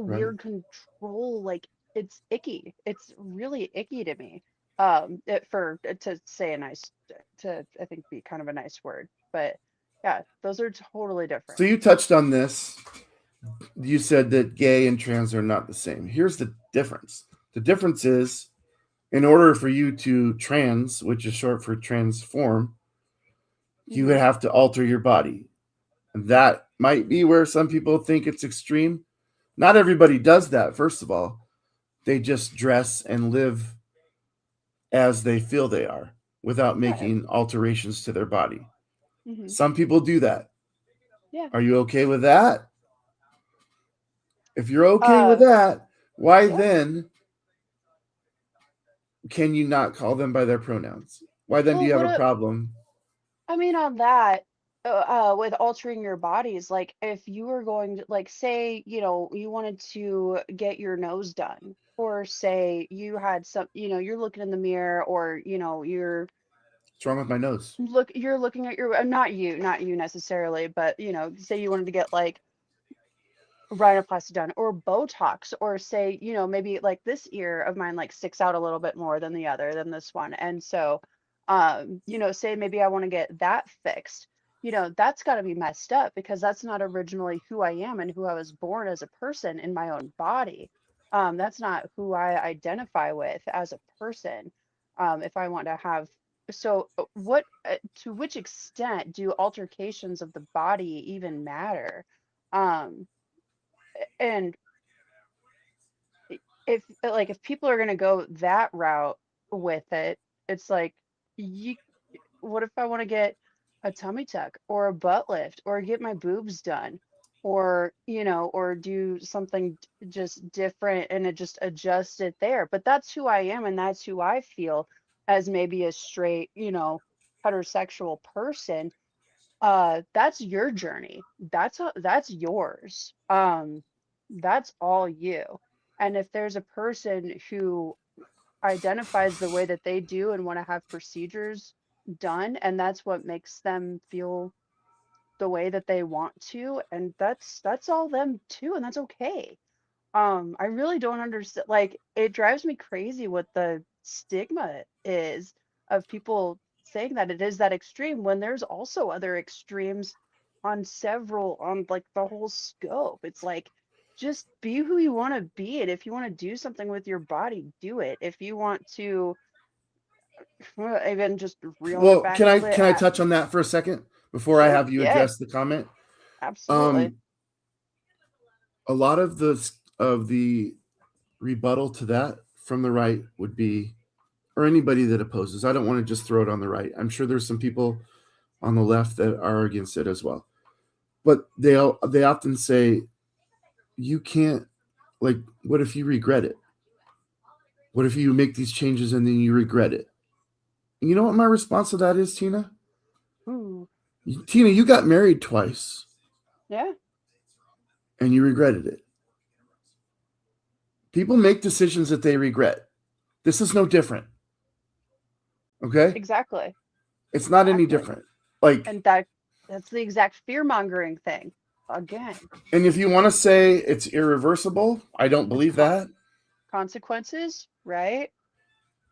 Right. control. Like it's icky. It's really icky to me. For to say a nice, to I think be kind of a nice word, but yeah, those are totally So different. you touched on this. You said that gay and trans are not the same. Here's the difference. The difference is, in order for you to trans, which is short for transform, you Hmm. would have to alter your body. And that might be where some people think it's extreme. Not everybody does that, first of all. They just dress and live as they feel they are without Right. making alterations to their body. Hmm. Some people do that. Yeah. Are you okay with that? If you're okay with Uh, that, why yeah. then can you not call them by their pronouns? Why then do Well, you have a problem? I mean, on that, with altering your bodies, like if you were going to, like, say, you wanted to get your nose done, or say you had some, you're looking in the mirror, or, What's wrong with my nose? you're looking at your, not you necessarily, but, say you wanted to get like rhinoplasty done or Botox, or say, maybe like this ear of mine like sticks out a little bit more than the other than this one. And so, say maybe I want to get that fixed. That's got to be messed up because that's not originally who I am and who I was born as a person in my own body. That's not who I identify with as a person. If I want to have, so what, to which extent do altercations of the body even matter? Um, and if people are going to go that route with it, it's like, you what if I want to get a tummy tuck or a butt lift or get my boobs done, or or do something just different and it just adjust it there, but that's who I am and that's who I feel as maybe a straight, heterosexual person. That's your journey. That's yours. That's all you. And if there's a person who identifies the way that they do and want to have procedures done, and that's what makes them feel the way that they want to, and that's all them too, and that's okay. I really don't understand. Like, it drives me crazy what the stigma is of people saying that it is that extreme when there's also other extremes on like the whole scope. It's like, just be who you want to be. And if you want to do something with your body, do it. If you want to, even just reeling it Well, back can a I little bit, can I touch on that for a second before I sure, have you yeah, address the comment? absolutely. Um, a lot of the rebuttal to that from the right would be, or anybody that opposes. I don't want to just throw it on the right. I'm sure there's some people on the left that are against it as well. But they often say, you can't, like, what if you regret it? What if you make these changes and then you regret it? And you know what my response to that is, Tina? Ooh, Tina, you got married twice yeah, and you regretted it. People make decisions that they regret. This is no different. Okay? exactly, It's not any exactly. different. Like, And that's the exact fear mongering thing. Again, and if you want to say it's irreversible, I don't it's believe that. consequences, right?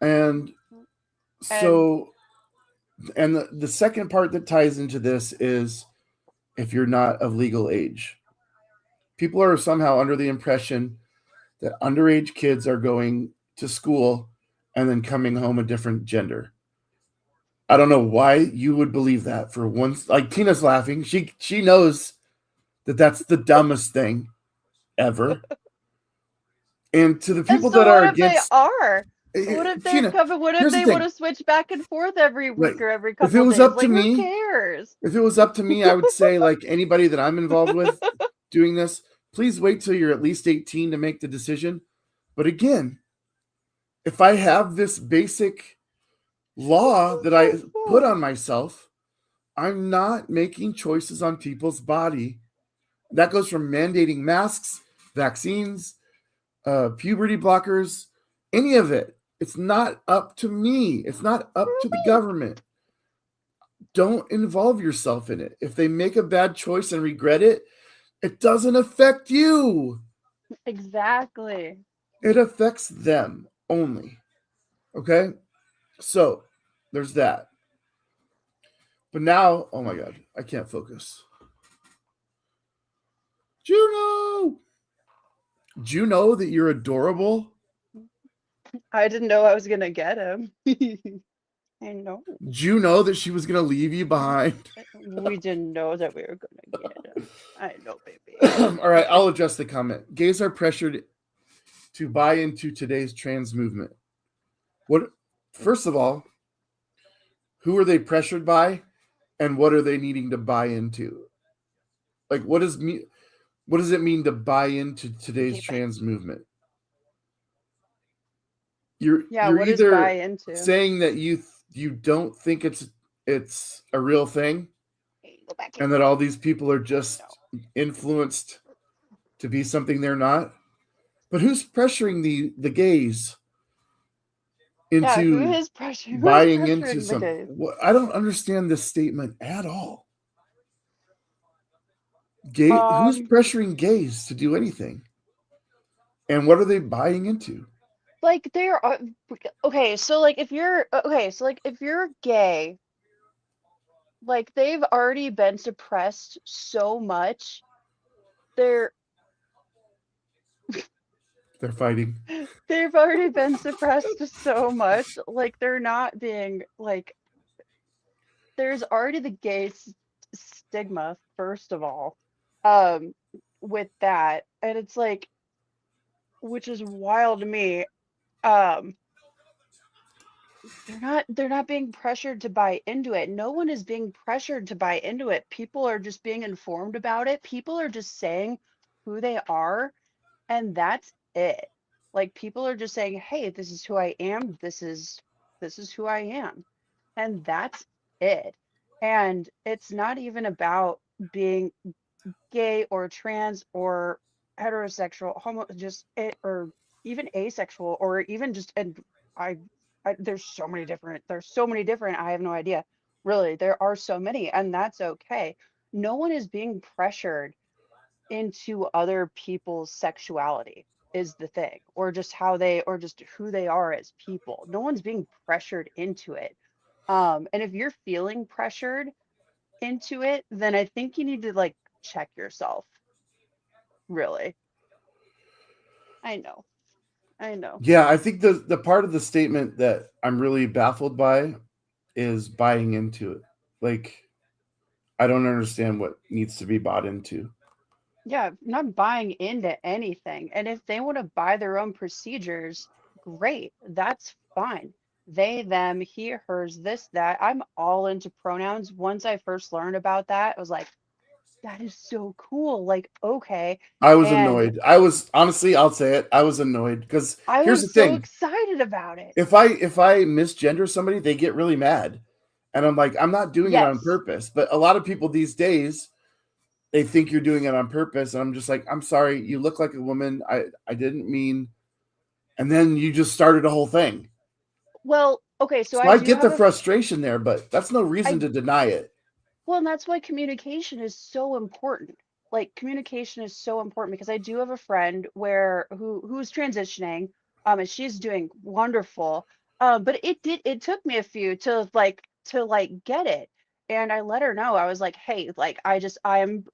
And And so, and the second part that ties into this is if you're not of legal age. People are somehow under the impression that underage kids are going to school and then coming home a different gender. I don't know why you would believe that for once. Like Tina's laughing. She knows that that's the dumbest thing ever. And to the And people so that are what if they against are? What if they're Tina, coming? What if here's the they want thing. to switch back and forth every Like, week or every if it couple was days? up to Like, who me, cares? if it was up to me, I would say like anybody that I'm involved with doing this, please wait till you're at least 18 to make the decision. But again, if I have this basic law that I put on myself, I'm not making choices on people's body. That goes from mandating masks, vaccines, puberty blockers, any of it. It's not up to me. It's not up to the government. Don't involve yourself in it. If they make a bad choice and regret it, it doesn't affect you. Exactly. It affects them only. Okay? So, there's that. But now, oh my God, I can't focus. Juno! Do you know that you're adorable? I didn't know I was gonna get him. I know. Do you know that she was going to leave you behind? We didn't know that we were gonna get him. I know, baby. All right, I'll address the comment. Gays are pressured to buy into today's trans movement. What? First of all, who are they pressured by, and what are they needing to buy into? Like, what does me? What does it mean to buy into today's Okay, bye. trans movement? Yeah, You're what is buy either into? saying that you don't think it's a real thing, Hey, go back and in. that all these people are No. just influenced to be something they're not. But who's pressuring the gays Yeah, who into is pressure? Who is buying into pressuring the some? gays? I don't understand this statement at all. Gay, who's Um, pressuring gays to do anything, and what are they buying into? like there are okay, so like if you're okay, so like if you're gay, like they've already been suppressed so much. They're They're fighting. they've already been suppressed so much. Like they're not being like there's already the stigma first of all. Um with that, and it's like which is wild to me. Um they're not being pressured to buy into it. No one is being pressured to buy into it. People are just being informed about it. People are just saying who they are, and that's it. Like people are just saying, "Hey, this is who I am. This is who I am." And that's it. And it's not even about being gay or trans or heterosexual, homo, just it, or even asexual, or even just, and I, there's so many different, I have no idea. Really, there are so many, and that's okay. No one is being pressured into other people's sexuality is the thing, or just how they, or just who they are as people. No one's being pressured into it. And if you're feeling pressured into it, then I think you need to like check yourself. Really. I know. I know. Yeah, I think the part of the statement that I'm really baffled by is buying into it. Like, I don't understand what needs to be bought into. Yeah, not buying into anything. And if they want to buy their own procedures, great. That's fine. They, them, he, hers, this, that. I'm all into pronouns. Once I first learned about that, I was like, that is so cool. Like, okay. I was And annoyed. I was honestly, I'll say it. I was annoyed because I here's the was so thing: excited about it. if I misgender somebody, they get really mad, and I'm like, I'm not doing it on Yes. purpose. But a lot of people these days, they think you're doing it on purpose, and I'm just like, I'm sorry, you look like a woman. I didn't mean, and then you just started a whole thing. Well, okay, so So I I do get have the a frustration there, but that's no reason I to deny it. Well, and that's why communication is so important. Like communication is so important because I do have a friend where who's transitioning, and she's doing wonderful. But it took me a few to get it. And I let her know. I was like, hey, like I'm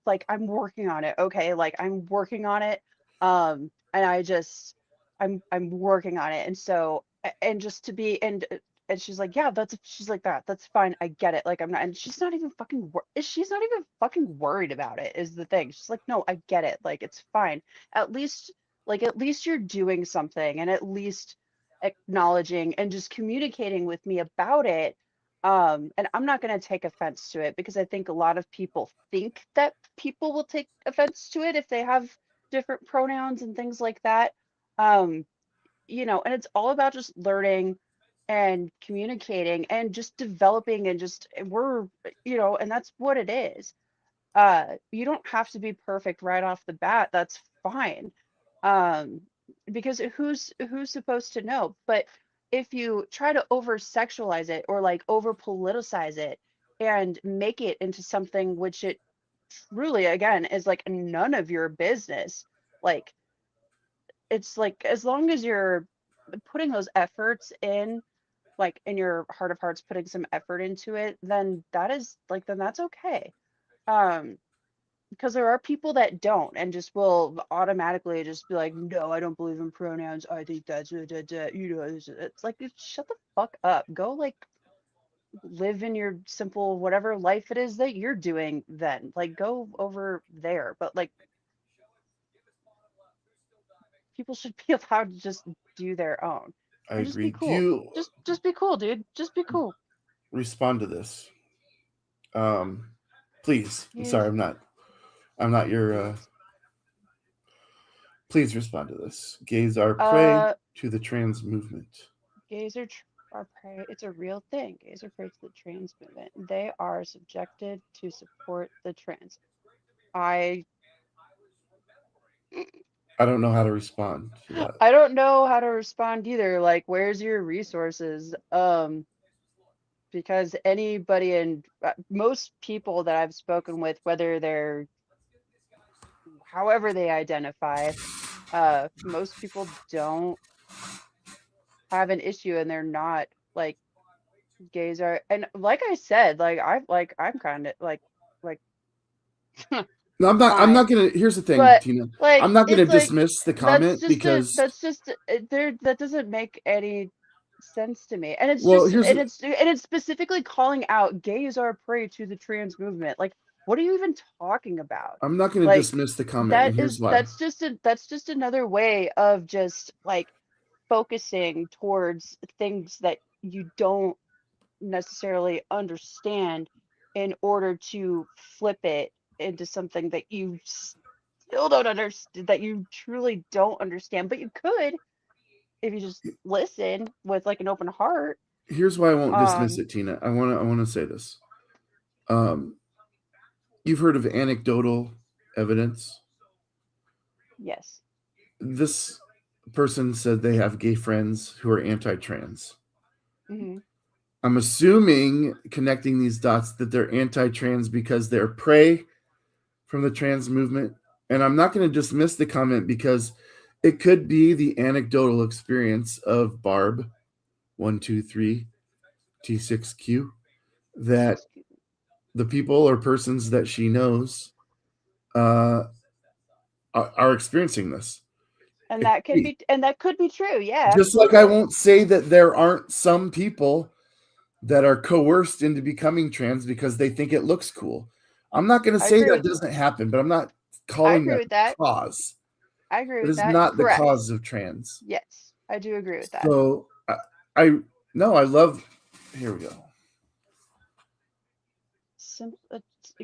working on it. Okay, like I'm working on it. And I'm working on it. And so and just to be and she's like, yeah, she's like, that's fine, I get it, like I'm not, and she's not even fucking worried about it is the thing. She's like, no, I get it, like it's fine. At least, at least you're doing something, and at least acknowledging and just communicating with me about it. And I'm not going to take offense to it, because I think a lot of people think that people will take offense to it if they have different pronouns and things like that. um and it's all about just learning and communicating and just developing, and just and that's what it is. You don't have to be perfect right off the bat. That's fine. um because who's supposed to know? But if you try to over sexualize it, or like over politicize it, and make it into something which it truly, again, is like none of your business, like it's like, as long as you're putting those efforts in, like in your heart of hearts, putting some effort into it, then that is like, then that's okay. um because there are people that don't, and just will automatically just be like, no, I don't believe in pronouns, I think that's it's like, shut the fuck up, go like live in your simple whatever life it is that you're doing, then like go over there. But like, people should be allowed to just do their own I and just be agree. Do cool. you Just be cool, dude. Just be cool. respond to this? Please. I'm sorry. Use I'm not your. gays. Please respond to this. Gays are prey Uh, to the trans movement. gays are prey. It's a real thing. Gays are prey to the trans movement. They are subjected to support the trans. I I don't know how to respond to that. I don't know how to respond either. Like, where's your resources? Because anybody, and most people that I've spoken with, whether they're however they identify, most people don't have an issue, and they're not like, gays are, and like I said, I'm kind of like No, I'm not. I'm fine. not gonna. Here's the thing, But Tina. I'm like, not gonna it's like, dismiss the comment because. that doesn't make any sense to me. And it's Well, just, here's. and it's specifically calling out gays are prey to the trans movement. Like, what are you even talking about? I'm not gonna Like, dismiss the comment, and here's why. that's just another way of just like focusing towards things that you don't necessarily understand, in order to flip it into something that you still don't understand, that you truly don't understand. But you could, if you just listen with like an open heart. Here's why I won't dismiss um it, Tina. I wanna say this. Um, you've heard of anecdotal evidence. yes. This person said they have gay friends who are anti-trans. Hmm. I'm assuming, connecting these dots, that they're anti-trans because they're prey from the trans movement. And I'm not going to dismiss the comment because it could be the anecdotal experience of Barb 123 T6Q that T6Q. the people or persons that she knows uh, are experiencing this. And It that could can be. be, and that could be true, yeah, Just like I won't say that there aren't some people that are coerced into becoming trans because they think it looks cool. I'm not going to I say agree that with doesn't happen, but I'm not I calling agree that with the that. cause. I agree It with is that, not the correct. cause of trans. Yes, I do agree with that. So I no, I love. Here we go.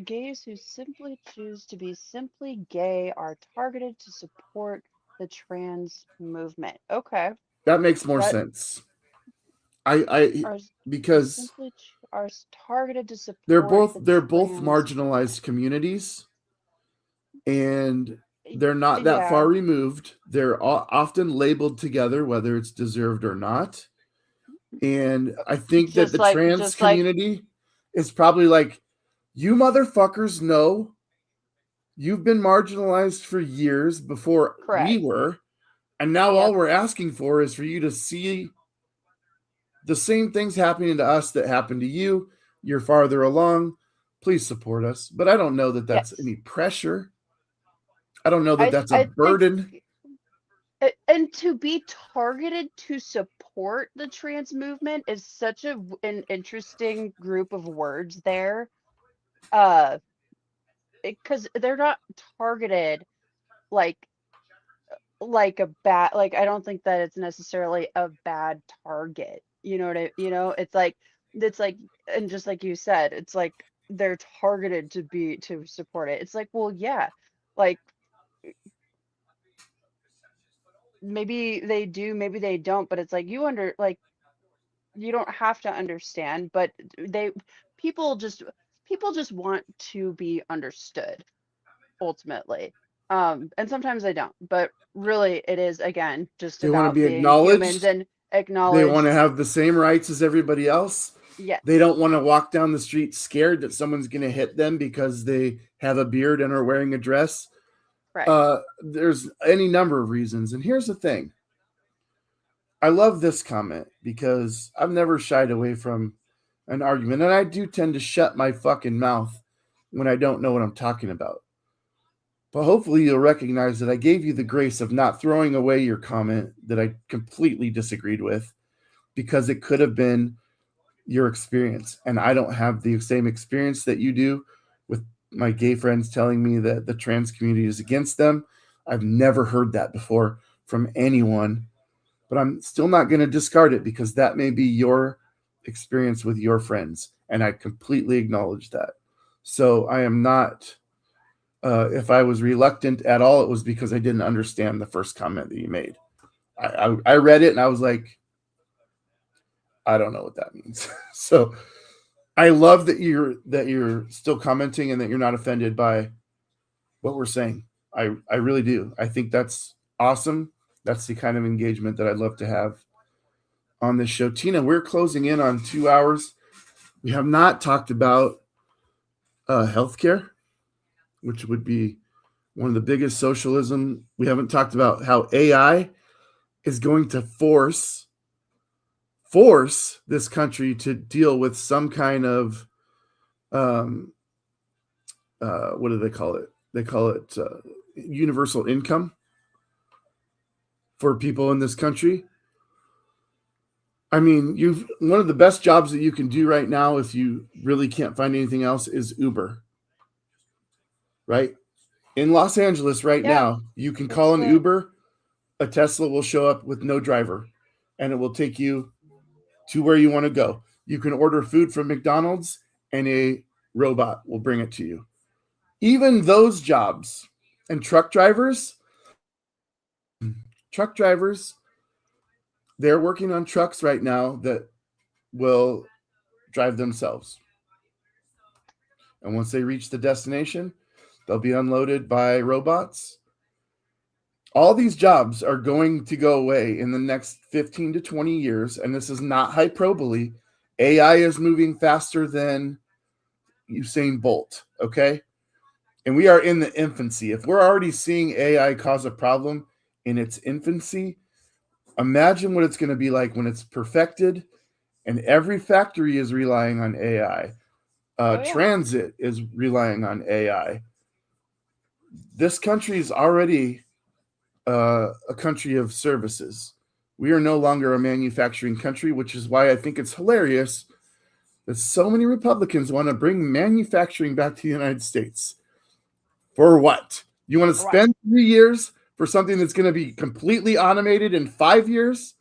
Gays who simply choose to be simply gay are targeted to support the trans movement. Okay. That makes more That sense. I are because targeted to they're support both the they're both trans movement. marginalized communities, and they're not that Yeah, far removed. They're often labeled together, whether it's deserved or not. And I think that the trans just like community is probably like, you motherfuckers know you've been marginalized for years before we correct. were. And now all Yep. we're asking for is for you to see the same things happening to us that happened to you. You're farther along. Please support us. But I don't know that that's Yes. any pressure. I don't know that that's a I think burden. And to be targeted to support the trans movement is such an interesting group of words there. Uh, because they're not targeted like a bad, like I don't think that it's necessarily a bad target. You know what it's like, and just like you said, it's like they're targeted to support it. It's like, well, yeah, like maybe they do, maybe they don't, but it's like you don't have to understand, but they people just people just want to be understood ultimately. And sometimes they don't, but really it is again just They want to about be being humans acknowledged. and They want acknowledged. to have the same rights as everybody else. They Yes, don't want to walk down the street scared that someone's going to hit them because they have a beard and are wearing a dress. right. There's any number of reasons. And here's the thing. I love this comment because I've never shied away from an argument. And I do tend to shut my fucking mouth when I don't know what I'm talking about. But hopefully you'll recognize that I gave you the grace of not throwing away your comment that I completely disagreed with because it could have been your experience. And I don't have the same experience that you do with my gay friends telling me that the trans community is against them. I've never heard that before from anyone, but I'm still not going to discard it because that may be your experience with your friends. And I completely acknowledge that. So I am not, if I was reluctant at all, it was because I didn't understand the first comment that you made. I read it and I was like, I don't know what that means. So I love that you're still commenting and that you're not offended by what we're saying. I really do. I think that's awesome. That's the kind of engagement that I'd love to have on this show. Tina, we're closing in on 2 hours. We have not talked about healthcare, which would be one of the biggest socialism. We haven't talked about how AI is going to force this country to deal with some kind of um, what do they call it? They call it universal income for people in this country. I mean, you've one of the best jobs that you can do right now if you really can't find anything else is Uber, right? In Los Angeles right Yeah, now, you can it's call an the Uber, a Tesla will show up with no driver and it will take you to where you want to go. You can order food from McDonald's and a robot will bring it to you. Even those jobs and truck drivers, they're working on trucks right now that will drive themselves. And once they reach the destination, they'll be unloaded by robots. All these jobs are going to go away in the next 15 to 20 years. And this is not hyperbole. AI is moving faster than Usain Bolt. Okay. And we are in the infancy. If we're already seeing AI cause a problem in its infancy, imagine what it's going to be like when it's perfected and every factory is relying on AI. Oh yeah. Transit is relying on AI. This country is already a country of services. We are no longer a manufacturing country, which is why I think it's hilarious that so many Republicans want to bring manufacturing back to the United States. For what? You want to For what? spend 3 years for something that's going to be completely automated in 5 years?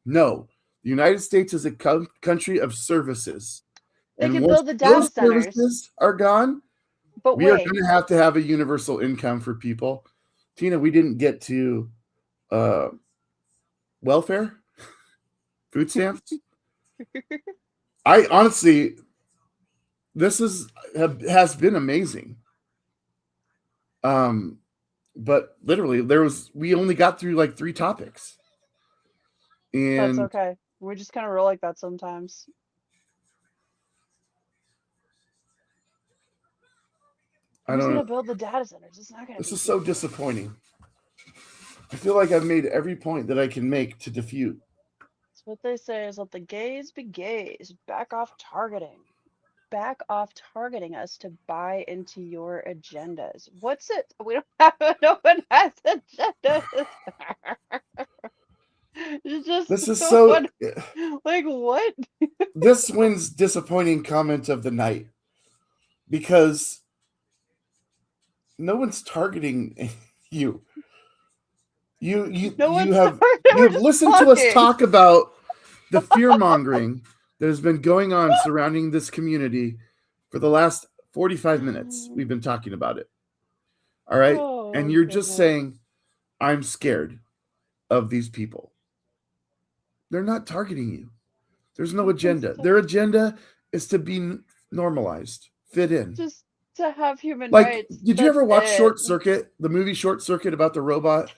No. The United States is a country of services. They And could once build the data those centers, services are gone, but we are wait, going to have a universal income for people. Tina, we didn't get to uh, welfare, food stamps. I honestly, this has been amazing. Um, but literally, we only got through like 3 topics, that's and okay. We just kind of roll like that sometimes. I Who's don't. gonna build the data centers? It's not gonna This be is so people. disappointing. I feel like I've made every point that I can make to defute. That's what they say is let the gays be gays. Back off targeting. back off targeting us to buy into your agendas. What's it? We don't have no one has agendas. It's just This is so so. fun. Like what? This wins disappointing comment of the night because no one's targeting you. You you No you one's have you we're have just listened to us talking. talk about the fear mongering that has been going on surrounding this community for the last 45 minutes. We've been talking about it. All right. And Oh you're just goodness. saying, I'm scared of these people. They're not targeting you. There's no agenda. Their agenda is to be normalized, fit in. Just to have human Like, rights. did you That's ever watch it. Short Circuit, the movie Short Circuit about the robot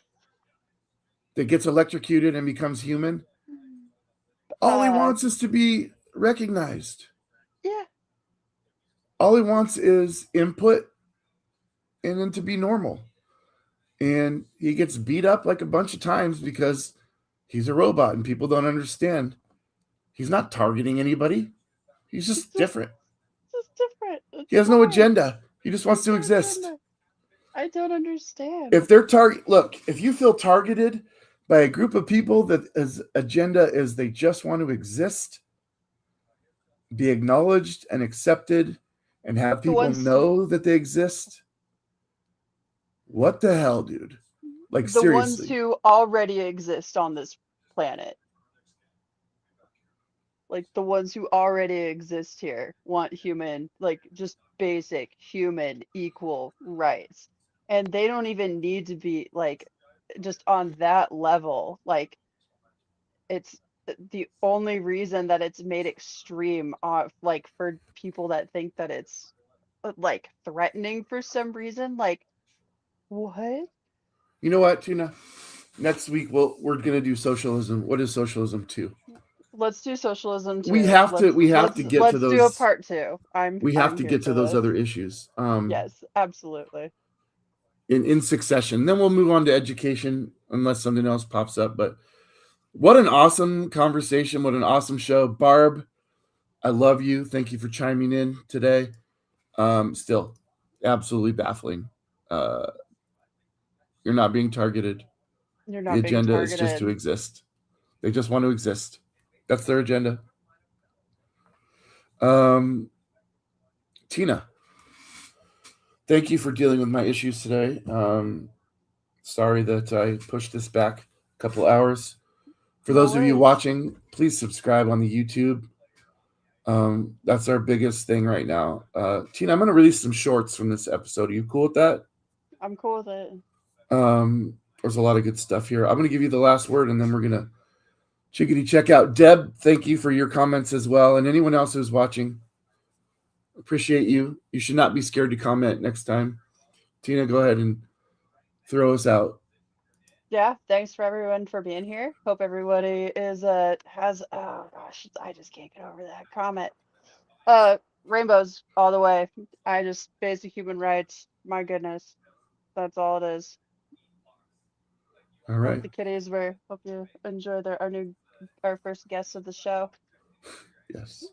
that gets electrocuted and becomes human? All he Uh, wants is to be recognized. yeah. All he wants is input and then to be normal. And he gets beat up like a bunch of times because he's a robot and people don't understand. He's not targeting anybody. He's It's just just different. different. He It's has no fine. agenda. He just wants There's to no exist. agenda. I don't understand. If they're look, if you feel targeted by a group of people that his agenda is they just want to exist, be acknowledged and accepted, and have The people ones know that they exist, what the hell, dude? Like, the ones seriously. who already exist on this planet. Like the ones who already exist here want human, like just basic human equal rights. And they don't even need to be like just on that level. Like it's the only reason that it's made extreme like for people that think that it's like threatening for some reason. Like what? You know what, Tina? Next week we're gonna do socialism. What is socialism too? Let's do socialism We too. have to we have to get to Let's do a those part two. we have I'm to here get to for those this. other issues. Yes, absolutely. In succession. Then we'll move on to education unless something else pops up. But what an awesome conversation. What an awesome show. Barb, I love you. Thank you for chiming in today. Still, absolutely baffling. Uh, you're not being targeted. You're The not being agenda is just to targeted. exist. They just want to exist. That's their agenda. Um, Tina, thank you for dealing with my issues today. Sorry that I pushed this back a couple hours. For No those of you worries. watching, please subscribe on the YouTube. That's our biggest thing right now. Tina, I'm going to release some shorts from this episode. Are you cool with that? I'm cool with it. There's a lot of good stuff here. I'm going to give you the last word, and then we're going to chickadee check out. Deb, thank you for your comments as well, and anyone else who's watching. Appreciate you. You should not be scared to comment next time. Tina, go ahead and throw us out. Yeah, thanks for everyone for being here. Hope everybody is has oh gosh, I just can't get over that comment. Rainbows all the way. I just basic human rights. My goodness. That's all it is. All Hope right. the kitties were hope you enjoy our first guests of the show. Yes.